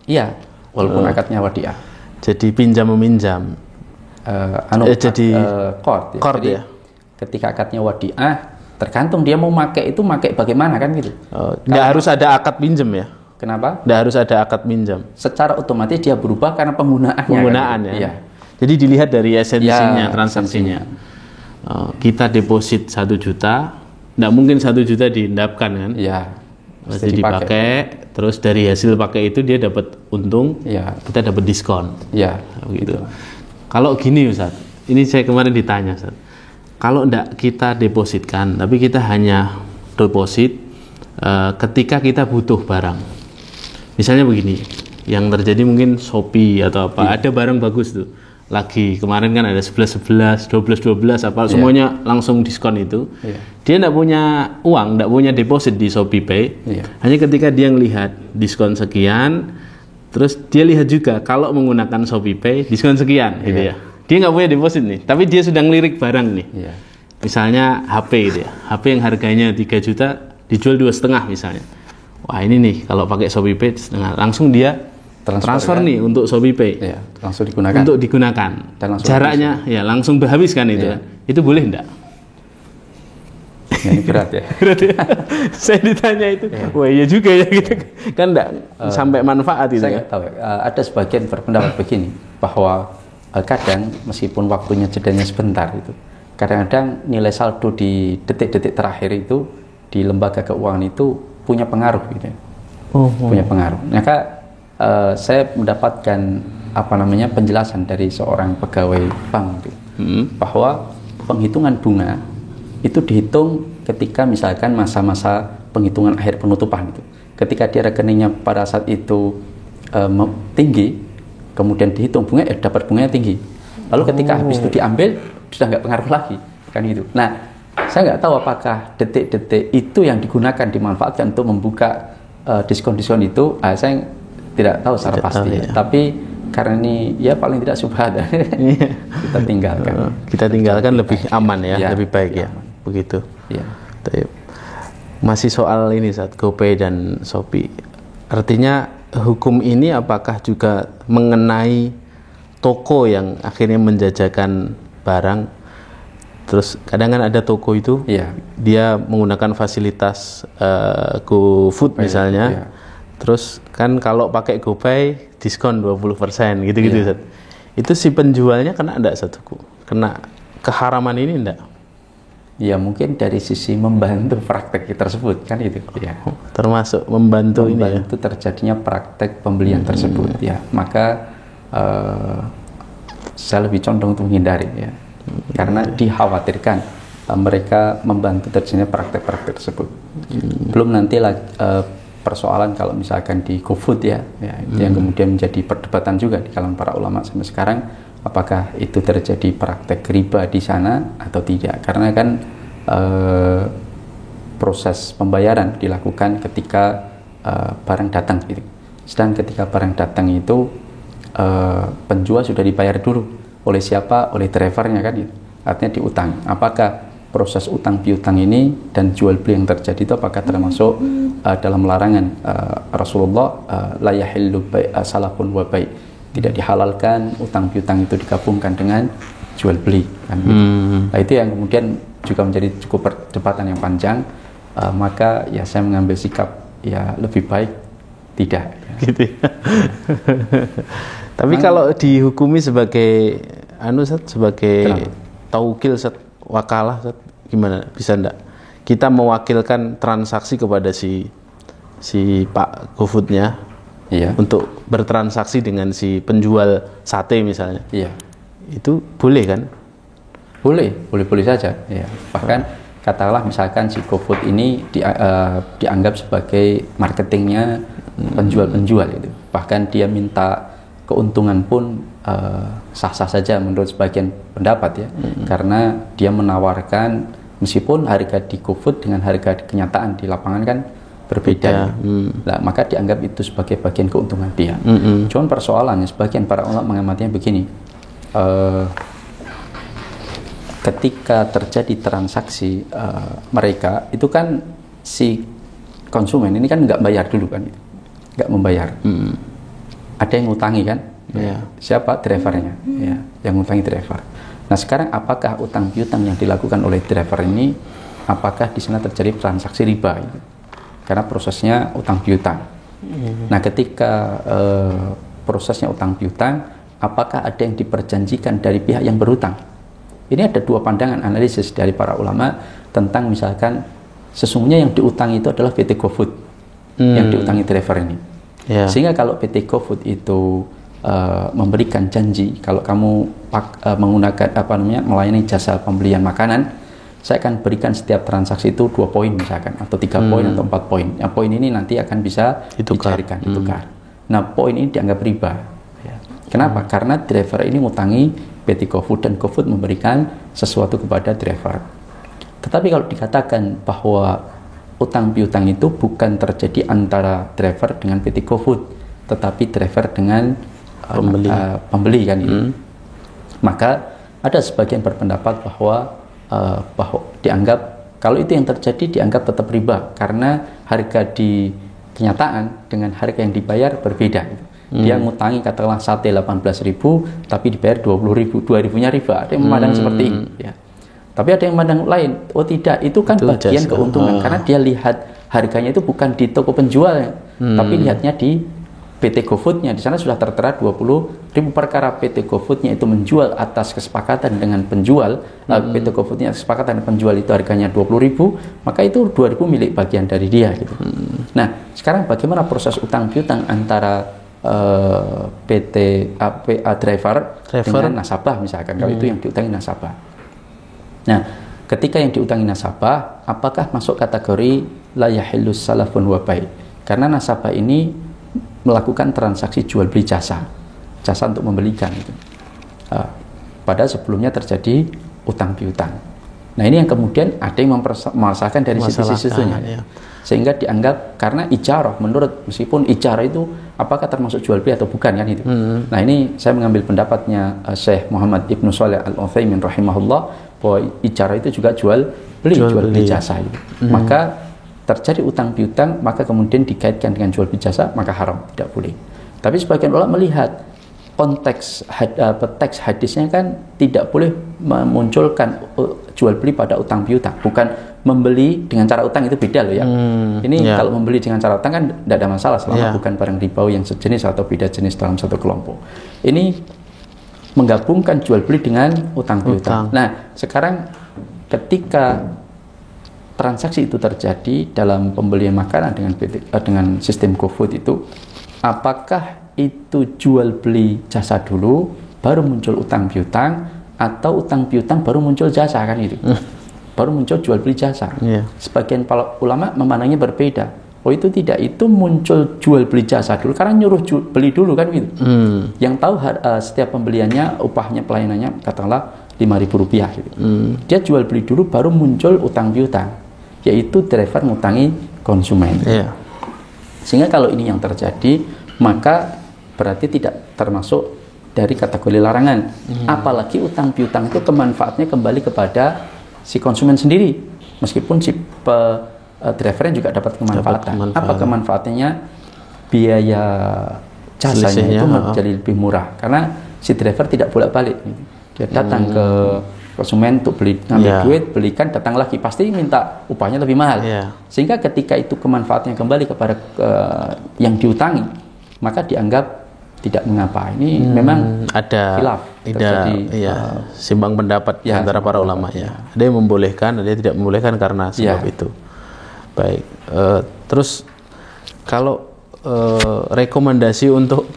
[SPEAKER 2] Iya, walaupun akadnya wadiah.
[SPEAKER 1] Jadi pinjam meminjam.
[SPEAKER 2] Jadi qard.
[SPEAKER 1] Qard ya.
[SPEAKER 2] Ketika akadnya wadiah, tergantung dia mau pakai itu pakai bagaimana kan gitu.
[SPEAKER 1] Nggak harus ada akad pinjam ya.
[SPEAKER 2] Kenapa?
[SPEAKER 1] Nggak harus ada akad pinjam.
[SPEAKER 2] Secara otomatis dia berubah karena penggunaannya.
[SPEAKER 1] Kan? Ya. Iya. Jadi dilihat dari esensinya, transaksinya. Kita deposit 1 juta, nggak mungkin 1 juta diendapkan kan?
[SPEAKER 2] Iya.
[SPEAKER 1] Pasti dipakai, terus dari hasil pakai itu dia dapat untung, kita dapat diskon.
[SPEAKER 2] Iya.
[SPEAKER 1] Gitu. Kalau gini Ustaz, ini saya kemarin ditanya Ustaz, kalau nggak kita depositkan, tapi kita hanya deposit ketika kita butuh barang. Misalnya begini, yang terjadi mungkin Shopee atau apa, ada barang bagus tuh. Lagi kemarin kan ada 11-11, 12-12 apa semuanya langsung diskon itu. Dia enggak punya uang, enggak punya deposit di ShopeePay. Hanya ketika dia melihat diskon sekian, terus dia lihat juga kalau menggunakan ShopeePay diskon sekian gitu ya. Dia enggak punya deposit nih, tapi dia sudah ngelirik barang nih. Misalnya HP gitu ya. HP yang harganya 3 juta dijual 2,5 misalnya. Wah, ini nih kalau pakai ShopeePay setengah, langsung dia transfer kan? Nih untuk ShopeePay.
[SPEAKER 2] Langsung digunakan.
[SPEAKER 1] Untuk digunakan. Jaraknya langsung habis kan itu. Itu boleh enggak?
[SPEAKER 2] Ini berat ya.
[SPEAKER 1] Berat ya. Saya ditanya itu. Wah, iya juga ya gitu. Kan enggak sampai manfaat itu.
[SPEAKER 2] Saya tahu. Ada sebagian berpendapat begini bahwa kadang meskipun waktunya jedanya sebentar itu, kadang-kadang nilai saldo di detik-detik terakhir itu di lembaga keuangan itu punya pengaruh gitu. Punya pengaruh. Maka saya mendapatkan penjelasan dari seorang pegawai bank gitu, bahwa penghitungan bunga itu dihitung ketika misalkan masa-masa penghitungan akhir penutupan itu. Ketika dia rekeningnya pada saat itu tinggi, kemudian dihitung bunga, dapat bunganya tinggi. Lalu ketika habis itu diambil, sudah nggak pengaruh lagi, kan gitu. Nah, saya nggak tahu apakah detik-detik itu yang digunakan dimanfaatkan untuk membuka diskon-diskon itu. Saya tidak tahu secara pasti, tapi karena ini ya paling tidak subhat, kita tinggalkan.
[SPEAKER 1] Kita tinggalkan lebih aman ya, lebih baik ya, begitu. Masih soal ini saat GoPay dan Shopee, artinya hukum ini apakah juga mengenai toko yang akhirnya menjajakan barang? Terus kadang kan ada toko itu, dia menggunakan fasilitas GoFood misalnya. Terus kan kalau pakai GoPay diskon 20% gitu-gitu Ustaz. Itu si penjualnya kena enggak satuku? Kena keharaman ini enggak?
[SPEAKER 2] Ya mungkin dari sisi membantu praktek tersebut kan itu ya.
[SPEAKER 1] Termasuk membantu ini ya.
[SPEAKER 2] Membantu terjadinya praktek pembelian tersebut ya. Maka saya lebih condong untuk menghindari ya. Karena dikhawatirkan mereka membantu terjadinya praktek-praktek tersebut. Belum nanti persoalan kalau misalkan di GoFood itu yang kemudian menjadi perdebatan juga di kalangan para ulama sampai sekarang, apakah itu terjadi praktek riba di sana atau tidak, karena kan proses pembayaran dilakukan ketika barang datang gitu. Sedang ketika barang datang itu penjual sudah dibayar dulu oleh siapa? Oleh drivernya kan gitu. Artinya diutang. Apakah proses utang piutang ini dan jual beli yang terjadi itu apakah termasuk dalam larangan Rasulullah la yahillu salafun wa bai', tidak dihalalkan utang piutang itu digabungkan dengan jual beli kan gitu. Nah, itu yang kemudian juga menjadi cukup perdebatan yang panjang, maka ya saya mengambil sikap ya lebih baik tidak
[SPEAKER 1] gitu ya. Tapi kalau dihukumi sebagai sebagai taukil wakalah gimana? Bisa enggak? Kita mewakilkan transaksi kepada si Pak GoFood-nya untuk bertransaksi dengan si penjual sate misalnya.
[SPEAKER 2] Iya.
[SPEAKER 1] Itu boleh kan?
[SPEAKER 2] Boleh saja. Ya. Bahkan katakanlah misalkan si GoFood ini dianggap sebagai marketingnya penjual-penjual itu. Bahkan dia minta keuntungan pun sah-sah saja menurut sebagian pendapat ya. Karena dia menawarkan meskipun harga di GoFood dengan harga kenyataan di lapangan kan berbeda. Nah, maka dianggap itu sebagai bagian keuntungan dia. Cuman persoalannya sebagian para ulama mengamatinya begini. Ketika terjadi transaksi mereka itu kan si konsumen ini kan nggak bayar dulu kan, nggak membayar. Ada yang ngutangi kan? Siapa? Drivernya, ya, yang ngutangi driver. Nah sekarang apakah utang piutang yang dilakukan oleh driver ini, apakah di sana terjadi transaksi riba? Karena prosesnya utang piutang. Nah ketika prosesnya utang piutang, apakah ada yang diperjanjikan dari pihak yang berutang? Ini ada dua pandangan analisis dari para ulama tentang misalkan sesungguhnya yang diutangi itu adalah PT GoFood yang diutangi driver ini. Sehingga kalau PT GoFood itu memberikan janji kalau kamu menggunakan melayani jasa pembelian makanan, saya akan berikan setiap transaksi itu 2 poin misalkan atau 3 poin atau 4 poin. Nah, poin ini nanti akan bisa ditukar. Nah, poin ini dianggap riba. Kenapa? Karena driver ini ngutangi PT GoFood dan GoFood memberikan sesuatu kepada driver. Tetapi kalau dikatakan bahwa utang piutang itu bukan terjadi antara driver dengan PT GoFood, tetapi driver dengan pembeli kan itu. Maka ada sebagian berpendapat bahwa dianggap kalau itu yang terjadi dianggap tetap riba karena harga di kenyataan dengan harga yang dibayar berbeda. Dia ngutangi katakanlah sate 18.000 tapi dibayar 20.000, 2.000-nya riba. Ada yang memandang seperti ini ya. Tapi ada yang memandang lain, oh tidak, itu kan bagian keuntungan karena dia lihat harganya itu bukan di toko penjual tapi lihatnya di PT GoFood-nya. Di sana sudah tertera 20.000, perkara PT GoFood-nya itu menjual atas kesepakatan dengan penjual, PT GoFood-nya kesepakatan dengan penjual itu harganya 20.000, maka itu 2.000 milik bagian dari dia gitu. Nah, sekarang bagaimana proses utang piutang antara PT driver dengan nasabah misalkan, kalau itu yang diutangi nasabah. Nah, ketika yang diutangi nasabah, apakah masuk kategori la yahillus salafun wa bai? Karena nasabah ini melakukan transaksi jual beli jasa untuk membelikan itu. Padahal sebelumnya terjadi utang piutang. Nah, ini yang kemudian ada yang memasalahkan dari sisi-sisinya. Sehingga dianggap karena ijarah, menurut meskipun ijarah itu apakah termasuk jual beli atau bukan kan itu. Nah, ini saya mengambil pendapatnya Syekh Muhammad Ibnu Shalih Al-Utsaimin rahimahullah bahwa ijarah itu juga jual beli jasa itu. Maka terjadi utang piutang, maka kemudian dikaitkan dengan jual beli jasa, maka haram, tidak boleh. Tapi sebagian ulama melihat konteks teks hadisnya kan tidak boleh memunculkan jual beli pada utang piutang, bukan membeli dengan cara utang, itu beda loh ya. Kalau membeli dengan cara utang kan tidak ada masalah selama bukan barang ribawi yang sejenis atau beda jenis dalam satu kelompok. Ini menggabungkan jual beli dengan utang piutang. Nah, sekarang ketika transaksi itu terjadi dalam pembelian makanan dengan sistem GoFood itu, apakah itu jual beli jasa dulu baru muncul utang piutang, atau utang piutang baru muncul jasa kan itu? Baru muncul jual beli jasa. Sebagian ulama memandangnya berbeda. Oh, itu tidak, itu muncul jual beli jasa dulu karena nyuruh beli dulu kan gitu. Yang tahu setiap pembeliannya, upahnya, pelayanannya katakanlah Rp5.000 gitu. Dia jual beli dulu baru muncul utang piutang, yaitu driver ngutangi konsumen. Sehingga kalau ini yang terjadi, maka berarti tidak termasuk dari kategori larangan. Apalagi utang piutang itu kemanfaatnya kembali kepada si konsumen sendiri, meskipun si drivernya juga dapat kemanfaatan. Apa kemanfaatannya? Biaya jasanya itu menjadi lebih murah karena si driver tidak bolak-balik. Dia datang ke konsumen untuk ngambil duit, belikan, datang lagi, pasti minta upahnya lebih mahal. Sehingga ketika itu kemanfaatnya kembali kepada yang diutangi, maka dianggap tidak mengapa. Ini memang
[SPEAKER 1] ada
[SPEAKER 2] khilaf,
[SPEAKER 1] simpang pendapat antara para ulama ya. Ada yang membolehkan, ada yang tidak membolehkan karena sebab itu. Baik, terus kalau rekomendasi untuk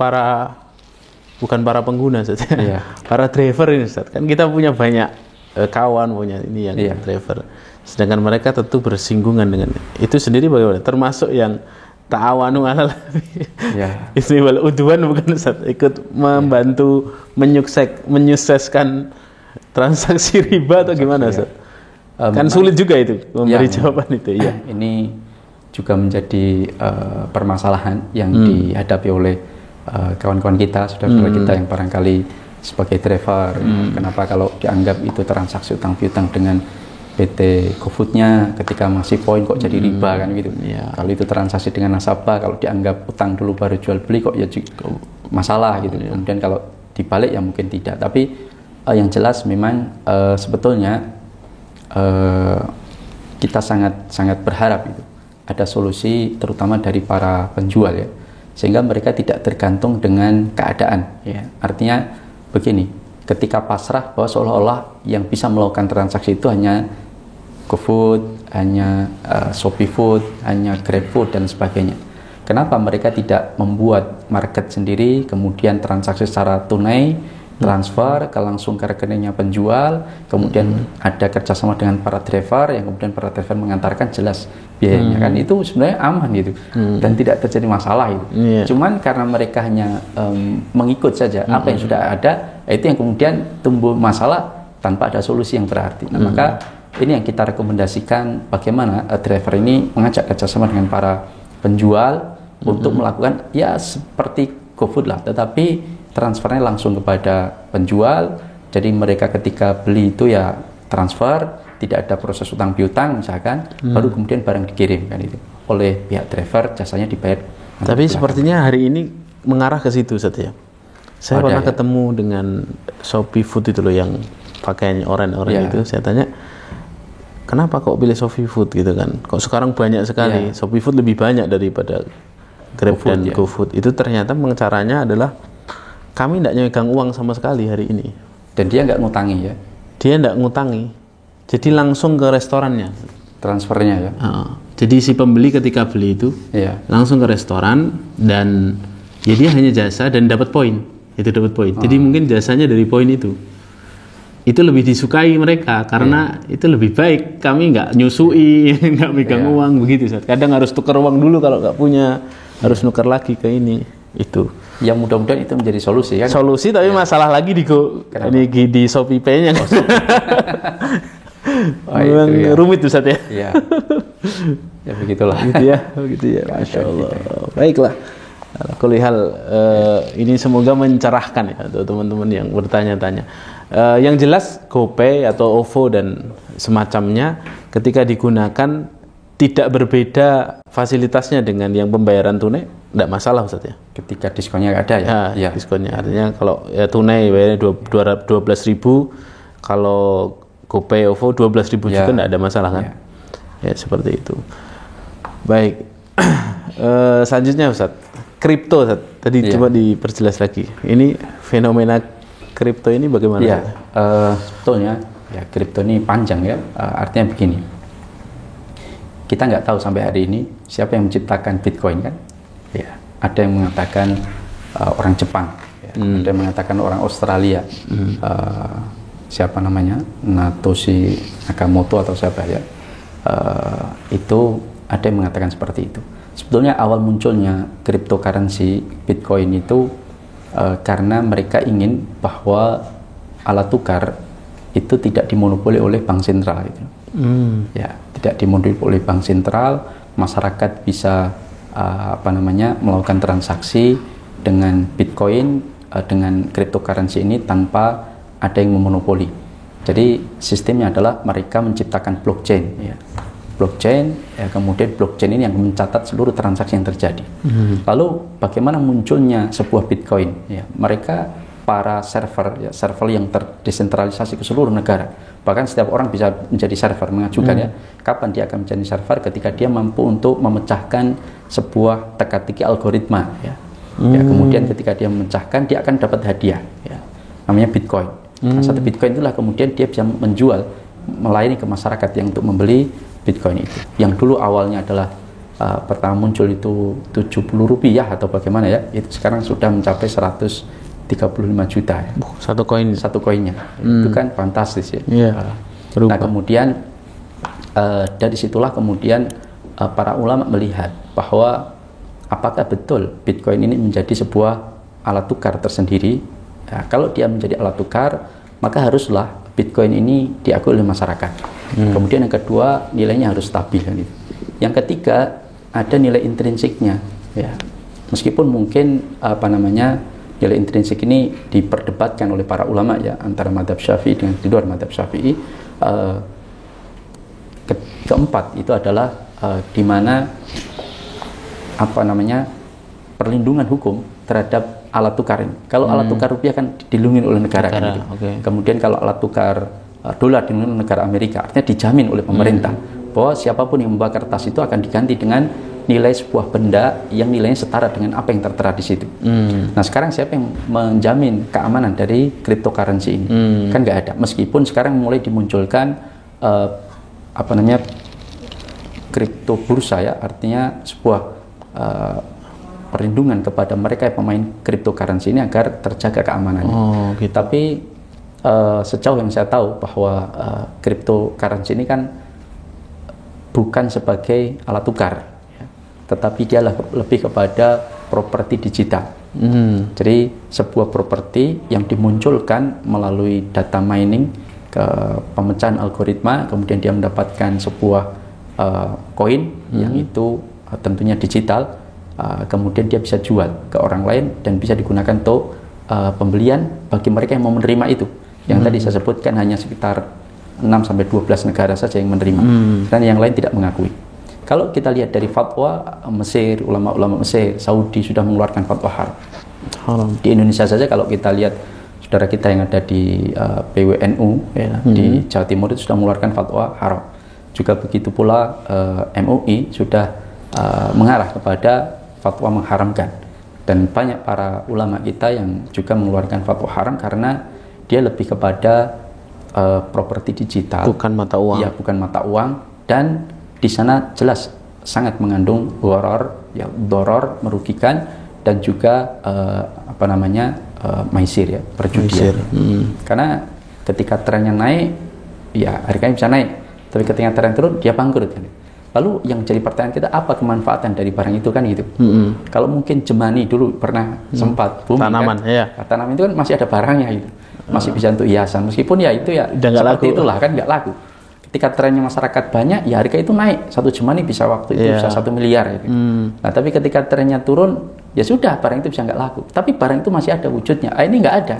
[SPEAKER 1] bukan para pengguna saja, para driver ini Ustaz. Kan kita punya banyak kawan punya ini yang driver. Sedangkan mereka tentu bersinggungan dengan itu sendiri bagaimana? Termasuk yang ta'awanu alal ismi wal udwan bukan Ustaz, ikut membantu menyukseskan transaksi riba atau gimana Ustaz? Kan sulit juga itu memberi jawaban itu ya.
[SPEAKER 2] Ini juga menjadi permasalahan yang dihadapi oleh kawan-kawan kita, saudara-saudara kita yang barangkali sebagai driver. Kenapa kalau dianggap itu transaksi utang piutang dengan PT GoFood-nya ketika masih poin kok jadi riba kan gitu. Kalau itu transaksi dengan nasabah, kalau dianggap utang dulu baru jual beli kok ya masalah gitu. Kemudian kalau dibalik ya mungkin tidak. Tapi yang jelas memang sebetulnya kita sangat berharap itu ada solusi terutama dari para penjual ya, sehingga mereka tidak tergantung dengan keadaan ya. Artinya begini, ketika pasrah bahwa seolah-olah yang bisa melakukan transaksi itu hanya GoFood, hanya Shopee Food, hanya GrabFood dan sebagainya. Kenapa mereka tidak membuat market sendiri, kemudian transaksi secara tunai, transfer langsung ke rekeningnya penjual, kemudian ada kerjasama dengan para driver, yang kemudian para driver mengantarkan jelas biayanya kan, itu sebenarnya aman gitu dan tidak terjadi masalah itu. Cuman karena mereka hanya mengikut saja apa yang sudah ada, itu yang kemudian tumbuh masalah tanpa ada solusi yang berarti. Nah, maka ini yang kita rekomendasikan, bagaimana driver ini mengajak kerjasama dengan para penjual untuk melakukan ya seperti GoFood lah, tetapi transfernya langsung kepada penjual. Jadi mereka ketika beli itu ya transfer, tidak ada proses utang piutang misalkan, baru kemudian barang dikirim kan itu oleh pihak driver, jasanya dibayar.
[SPEAKER 1] Tapi sepertinya hari ini mengarah ke situ Ustaz ya. Saya pernah ketemu dengan Shopee Food itu loh, yang pakaiannya oranye itu. Saya tanya, kenapa kok pilih Shopee Food gitu kan? Kok sekarang banyak sekali, Shopee Food lebih banyak daripada Grab dan GoFood. Itu ternyata caranya adalah kami tidak nyegang uang sama sekali hari ini.
[SPEAKER 2] Dan dia nggak ngutangi ya?
[SPEAKER 1] Dia nggak ngutangi. Jadi langsung ke restorannya.
[SPEAKER 2] Transfernya ya?
[SPEAKER 1] Jadi si pembeli ketika beli itu langsung ke restoran, dan ya dia hanya jasa dan dapat poin. Itu dapat poin. Jadi mungkin jasanya dari poin itu. Itu lebih disukai mereka karena itu lebih baik. Kami nggak nyusui, nggak megang uang begitu. Kadang harus tukar uang dulu kalau nggak punya, harus nuker lagi ke ini itu.
[SPEAKER 2] Yang mudah-mudahan itu menjadi solusi kan?
[SPEAKER 1] Solusi, tapi masalah lagi di Shopee Pay-nya kan. Memang rumit tuh Ustaz ya.
[SPEAKER 2] Iya. Ya begitulah.
[SPEAKER 1] Begitu ya. Masya Allah. Baiklah. Kulihal ini semoga mencerahkan ya untuk teman-teman yang bertanya-tanya. Yang jelas GoPay atau OVO dan semacamnya ketika digunakan tidak berbeda fasilitasnya dengan yang pembayaran tunai, tidak masalah Ustaz ya.
[SPEAKER 2] Ketika diskonnya ada ya.
[SPEAKER 1] Diskonnya artinya kalau ya tunai bayarnya 12.000, kalau GoPay OVO 12.000 juga tidak ada masalah kan. Ya seperti itu. Baik. Selanjutnya Ustaz, kripto Ustaz. Tadi coba diperjelas lagi. Ini fenomena kripto ini bagaimana?
[SPEAKER 2] Sebetulnya ya kripto ini panjang ya. Artinya begini, kita nggak tahu sampai hari ini siapa yang menciptakan Bitcoin kan? Ya, ada yang mengatakan orang Jepang, ada yang mengatakan orang Australia, siapa namanya, Satoshi Nakamoto atau siapa ya? Itu ada yang mengatakan seperti itu. Sebetulnya awal munculnya cryptocurrency Bitcoin itu karena mereka ingin bahwa alat tukar itu tidak dimonopoli oleh bank sentral itu. Ya, tidak dimonopoli oleh bank sentral, masyarakat bisa melakukan transaksi dengan Bitcoin, dengan cryptocurrency ini tanpa ada yang memonopoli. Jadi sistemnya adalah mereka menciptakan blockchain ya. Blockchain, ya, kemudian blockchain ini yang mencatat seluruh transaksi yang terjadi. Lalu bagaimana munculnya sebuah Bitcoin? Ya, mereka para server yang terdesentralisasi ke seluruh negara. Bahkan setiap orang bisa menjadi server, mengajukan ya, kapan dia akan menjadi server ketika dia mampu untuk memecahkan sebuah teka-teki algoritma ya. Ya, kemudian ketika dia memecahkan, dia akan dapat hadiah, ya, namanya Bitcoin. Nah, satu Bitcoin itulah kemudian dia bisa menjual, melayani ke masyarakat yang untuk membeli Bitcoin itu. Yang dulu awalnya adalah pertama muncul itu Rp70 atau bagaimana ya, itu sekarang sudah mencapai 135 juta. Ya.
[SPEAKER 1] Satu
[SPEAKER 2] koinnya. Itu kan fantastis ya. Nah, kemudian dari situlah kemudian para ulama melihat bahwa apakah betul Bitcoin ini menjadi sebuah alat tukar tersendiri. Nah, kalau dia menjadi alat tukar, maka haruslah Bitcoin ini diakui oleh masyarakat. Kemudian yang kedua, nilainya harus stabil. Yang ketiga, ada nilai intrinsiknya. Ya. Meskipun mungkin nilai intrinsik ini diperdebatkan oleh para ulama ya, antara mazhab Syafi'i dengan di luar mazhab Syafi'i. Keempat itu adalah di mana perlindungan hukum terhadap alat tukar ini. Kalau alat tukar rupiah kan dilindungi oleh negara kan gitu. Kemudian kalau alat tukar dolar dilindungi oleh negara Amerika, artinya dijamin oleh pemerintah bahwa siapapun yang membawa kertas itu akan diganti dengan nilai sebuah benda yang nilainya setara dengan apa yang tertera di situ. Nah, sekarang siapa yang menjamin keamanan dari cryptocurrency ini? Kan nggak ada. Meskipun sekarang mulai dimunculkan kripto bursa ya, artinya sebuah perlindungan kepada mereka yang pemain cryptocurrency ini agar terjaga keamanannya.
[SPEAKER 1] Gitu.
[SPEAKER 2] Tapi sejauh yang saya tahu bahwa cryptocurrency ini kan bukan sebagai alat tukar, ya, tetapi dia lebih kepada properti digital. Jadi sebuah properti yang dimunculkan melalui data mining, ke pemecahan algoritma, kemudian dia mendapatkan sebuah koin yang itu tentunya digital, kemudian dia bisa jual ke orang lain dan bisa digunakan untuk pembelian bagi mereka yang mau menerima itu. Yang tadi saya sebutkan hanya sekitar 6-12 negara saja yang menerima, dan yang lain tidak mengakui. Kalau kita lihat dari fatwa Mesir, ulama-ulama Mesir, Saudi sudah mengeluarkan fatwa haram. Di Indonesia saja kalau kita lihat saudara kita yang ada di PWNU ya, di Jawa Timur itu sudah mengeluarkan fatwa haram. Juga begitu pula MUI sudah mengarah kepada fatwa mengharamkan, dan banyak para ulama kita yang juga mengeluarkan fatwa haram karena dia lebih kepada properti digital,
[SPEAKER 1] bukan mata uang.
[SPEAKER 2] Ya, bukan mata uang, dan di sana jelas sangat mengandung doror, merugikan, dan juga maisir ya, perjudian. Karena ketika trennya naik, ya harganya bisa naik, tapi ketika tren turun dia bangkrut kan. Lalu yang jadi pertanyaan kita, apa kemanfaatan dari barang itu kan gitu. Kalau mungkin Jemani dulu pernah sempat booming,
[SPEAKER 1] tanaman
[SPEAKER 2] kan?
[SPEAKER 1] Ya.
[SPEAKER 2] Tanaman itu kan masih ada barangnya gitu, masih bisa untuk hiasan, meskipun ya itu ya seperti itulah kan, nggak laku. Ketika trennya masyarakat banyak, ya harga itu naik. Satu Jemani bisa waktu itu bisa 1 miliar gitu. Nah, tapi ketika trennya turun, ya sudah, barang itu bisa nggak laku. Tapi barang itu masih ada wujudnya. Ini nggak ada.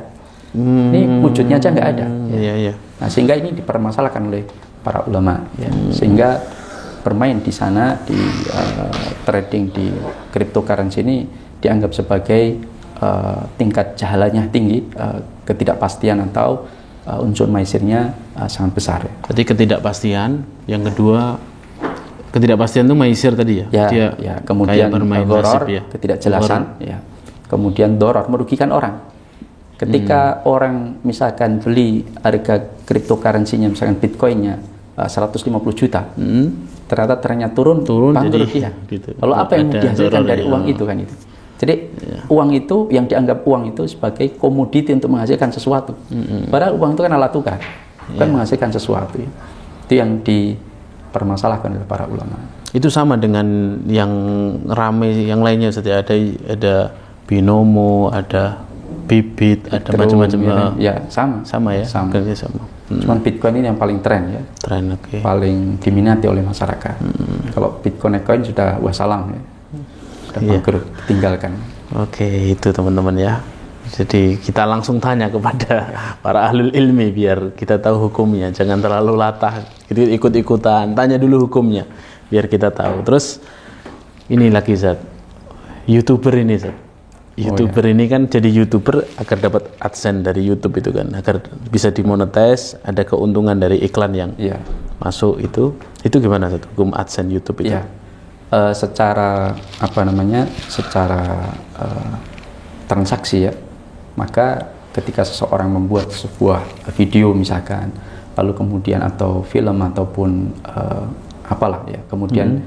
[SPEAKER 2] Ini wujudnya aja nggak ada. Ya. Nah, sehingga ini dipermasalahkan oleh para ulama. Ya. Sehingga bermain di sana, di trading di cryptocurrency ini dianggap sebagai tingkat jahalannya tinggi, ketidakpastian atau unsur maisirnya sangat besar. Ya.
[SPEAKER 1] Berarti ketidakpastian, yang kedua ketidakpastian itu maisir tadi ya?
[SPEAKER 2] Ya, kemudian doror, ya. Ketidakjelasan, ya. Kemudian doror, merugikan orang. Ketika orang misalkan beli harga cryptocurrency-nya, misalkan bitcoinnya 150 juta, ternyata trennya turun bangkrut dia. Gitu. Lalu apa yang dihasilkan dari uang itu kan itu? Jadi uang itu, yang dianggap uang itu sebagai komoditi untuk menghasilkan sesuatu. Padahal uang itu kan alat tukar, bukan menghasilkan sesuatu. Ya. Itu yang dipermasalahkan oleh para ulama.
[SPEAKER 1] Itu sama dengan yang ramai yang lainnya, seperti ada binomo, ada bibit, ada macam-macam.
[SPEAKER 2] Ya, sama ya. Sama. Cuman Bitcoin ini yang paling tren ya. Paling diminati oleh masyarakat. Kalau Bitcoin sudah wassalam ya. Bangkrut, tinggalkan.
[SPEAKER 1] Itu teman-teman ya. Jadi kita langsung tanya kepada para ahli ilmi biar kita tahu hukumnya. Jangan terlalu latah, ikut-ikutan. Tanya dulu hukumnya biar kita tahu. Terus ini lagi Zat, YouTuber ini Zat. YouTuber ini kan jadi YouTuber agar dapat AdSense dari YouTube itu kan, agar bisa dimonetize, ada keuntungan dari iklan yang masuk itu gimana Zat, hukum AdSense YouTube itu?
[SPEAKER 2] secara transaksi ya, maka ketika seseorang membuat sebuah video misalkan, lalu kemudian atau film ataupun apalah ya, kemudian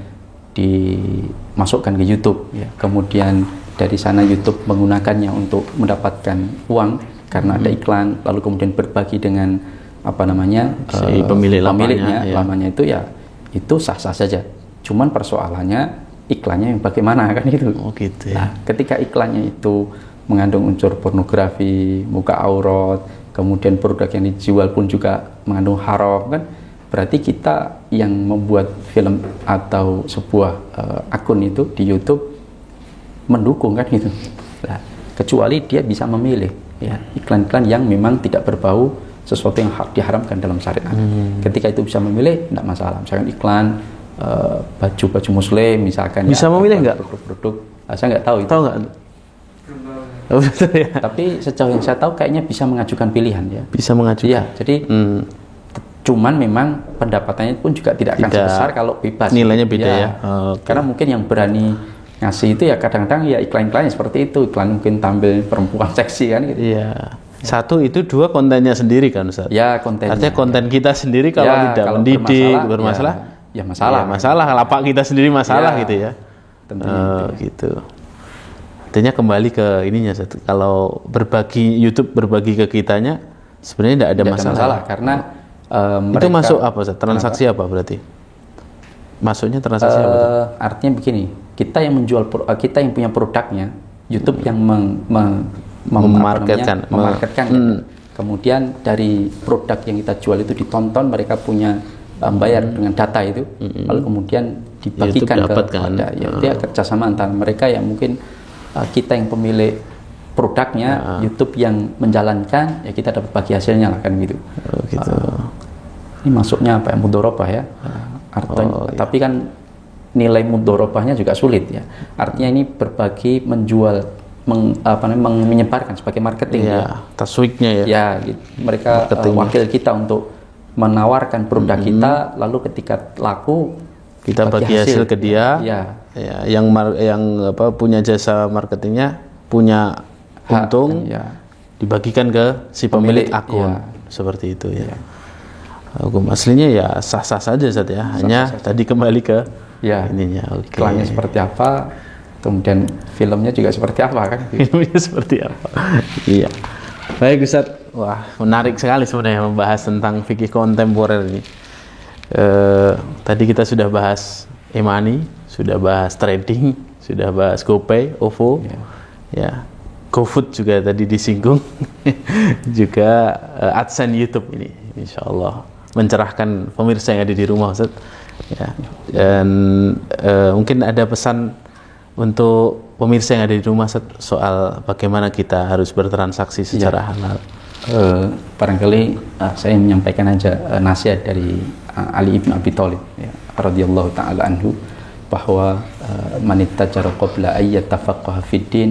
[SPEAKER 2] dimasukkan ke YouTube ya, kemudian dari sana YouTube menggunakannya untuk mendapatkan uang karena ada iklan, lalu kemudian berbagi dengan
[SPEAKER 1] si
[SPEAKER 2] pemiliknya, lamanya itu ya, itu sah-sah saja. Cuman persoalannya iklannya yang bagaimana kan gitu.
[SPEAKER 1] Oh gitu ya.
[SPEAKER 2] Nah, ketika iklannya itu mengandung unsur pornografi, muka aurat, kemudian produk yang dijual pun juga mengandung haram kan, berarti kita yang membuat film atau sebuah akun itu di YouTube mendukung kan gitu. Nah, kecuali dia bisa memilih ya iklan-iklan yang memang tidak berbau sesuatu yang diharamkan dalam syariat. Ketika itu bisa memilih, tidak masalah. Misalkan iklan baju muslim misalkan
[SPEAKER 1] bisa
[SPEAKER 2] ya,
[SPEAKER 1] memilih nggak
[SPEAKER 2] produk saya nggak tahu itu.
[SPEAKER 1] Tahu nggak?
[SPEAKER 2] Ya. Tapi sejauh yang saya tahu kayaknya bisa mengajukan pilihan ya.
[SPEAKER 1] Bisa mengajukan.
[SPEAKER 2] Iya, jadi cuman memang pendapatannya pun juga tidak akan sebesar kalau bebas.
[SPEAKER 1] Nilainya beda ya.
[SPEAKER 2] Okay. Karena mungkin yang berani ngasih itu ya kadang-kadang ya iklan-iklannya seperti itu, iklan mungkin tampil perempuan seksi kan gitu.
[SPEAKER 1] Iya. Satu itu, dua kontennya sendiri kan Ustaz.
[SPEAKER 2] Ya, kontennya.
[SPEAKER 1] Artinya konten kita sendiri kalau
[SPEAKER 2] ya,
[SPEAKER 1] tidak
[SPEAKER 2] kalau
[SPEAKER 1] mendidik, bermasalah.
[SPEAKER 2] Ya masalah.
[SPEAKER 1] Ya, masalah, lapak kita sendiri masalah
[SPEAKER 2] ya,
[SPEAKER 1] gitu ya.
[SPEAKER 2] Tentunya
[SPEAKER 1] gitu. Artinya kembali ke ininya, kalau YouTube berbagi ke kitanya sebenarnya tidak ada masalah.
[SPEAKER 2] Karena
[SPEAKER 1] itu masuk apa Ustaz? Transaksi apa berarti? Masuknya transaksi apa?
[SPEAKER 2] Artinya begini, kita yang menjual, kita yang punya produknya, YouTube yang memarketkan. Kemudian dari produk yang kita jual itu ditonton, mereka punya bayar dengan data itu, lalu kemudian dibagikan kepada dia kerjasama antara mereka yang mungkin kita yang pemilik produknya, YouTube yang menjalankan, ya kita dapat bagi hasilnya lah kan gitu.
[SPEAKER 1] Gitu.
[SPEAKER 2] Ini masuknya apa ya, mudorobah ya, artinya, tapi kan nilai mudorobahnya juga sulit ya. Artinya ini berbagi, menjual, menyebarkan sebagai marketing ya.
[SPEAKER 1] Taswiknya ya.
[SPEAKER 2] Ya, gitu. Mereka wakil kita untuk menawarkan produk kita, lalu ketika laku
[SPEAKER 1] kita bagi hasil ke dia.
[SPEAKER 2] Ya.
[SPEAKER 1] Ya, yang punya jasa marketingnya punya untung, dibagikan ke si pemilik akun, seperti itu ya. Hukum aslinya ya sah-sah saja Ustaz ya. Hanya tadi kembali ke ininya.
[SPEAKER 2] Iklannya seperti apa, kemudian filmnya juga seperti apa kan?
[SPEAKER 1] Filmnya seperti apa? Iya. Baik Ustaz. Wah, menarik sekali sebenarnya membahas tentang fikih kontemporer ini. Tadi kita sudah bahas e-money, sudah bahas trading, sudah bahas GoPay, OVO, ya, GoFood juga tadi disinggung, juga AdSense YouTube ini, insya Allah mencerahkan pemirsa yang ada di rumah Ustaz. Ya. Dan mungkin ada pesan untuk pemirsa yang ada di rumah Ustaz, soal bagaimana kita harus bertransaksi secara halal.
[SPEAKER 2] Barangkali saya menyampaikan aja nasihat dari Ali ibn Abi Thalib ya, radhiyallahu taala anhu, bahwa man ittajara qabla ay yatafaqqaha fid din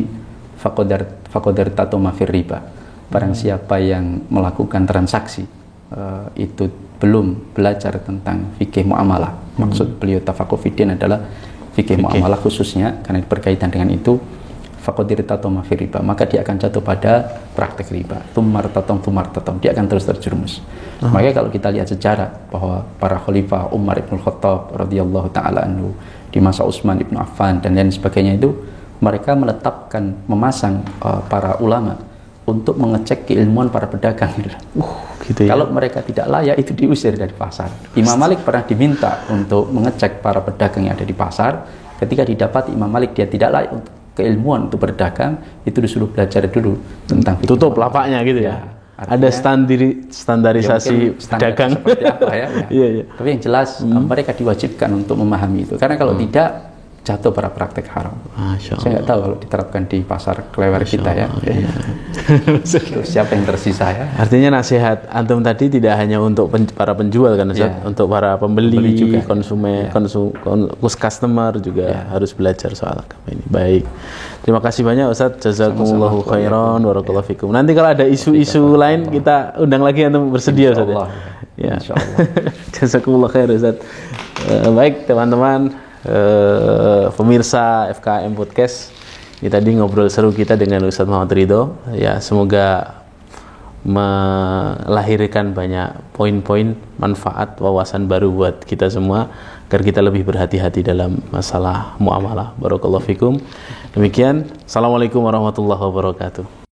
[SPEAKER 2] faqadar tatuma fir riba. Barang siapa yang melakukan transaksi itu belum belajar tentang fikih muamalah. Maksud beliau tafaqquh fid din adalah fikih muamalah khususnya, karena berkaitan dengan itu, faqadir tatoma fi riba, maka dia akan jatuh pada praktek riba. Tumar tatom, dia akan terus terjerumus. Makanya kalau kita lihat sejarah bahwa para khalifah Umar ibn Khattab radhiyallahu taala anhu, di masa Utsman ibn Affan dan lain sebagainya itu, mereka memasang para ulama untuk mengecek keilmuan para pedagang gitu ya. Kalau mereka tidak layak, itu diusir dari pasar. Imam Malik pernah diminta untuk mengecek para pedagang yang ada di pasar. Ketika didapati Imam Malik dia tidak layak untuk keilmuan untuk berdagang, itu disuruh belajar dulu tentang fikih.
[SPEAKER 1] Tutup lapaknya gitu ya. Ada standarisasi pedagang
[SPEAKER 2] seperti apa ya. Ya. Tapi yang jelas mereka diwajibkan untuk memahami itu. Karena kalau tidak, jatuh pada praktek haram. Saya nggak tahu kalau diterapkan di pasar Klewer kita ya. Siapa yang tersisa ya?
[SPEAKER 1] Artinya nasihat antum tadi tidak hanya untuk para penjual kan Ustaz, untuk para pembeli juga, konsumen, customer juga harus belajar soal agama ini. Baik. Terima kasih banyak Ustaz. Jazakumullahu khairan barakallahu fikum. Nanti kalau ada isu-isu lain kita undang lagi antum bersedia Ustaz. Ya. Insyaallah. Jazakumullahu khairan Ustaz. Baik teman-teman, pemirsa FKM Podcast. Ini tadi ngobrol seru kita dengan Ustadz Muhammad Ridho. Ya, semoga melahirkan banyak poin-poin manfaat, wawasan baru buat kita semua agar kita lebih berhati-hati dalam masalah muamalah. Barakallahu fikum. Demikian. Assalamualaikum warahmatullahi wabarakatuh.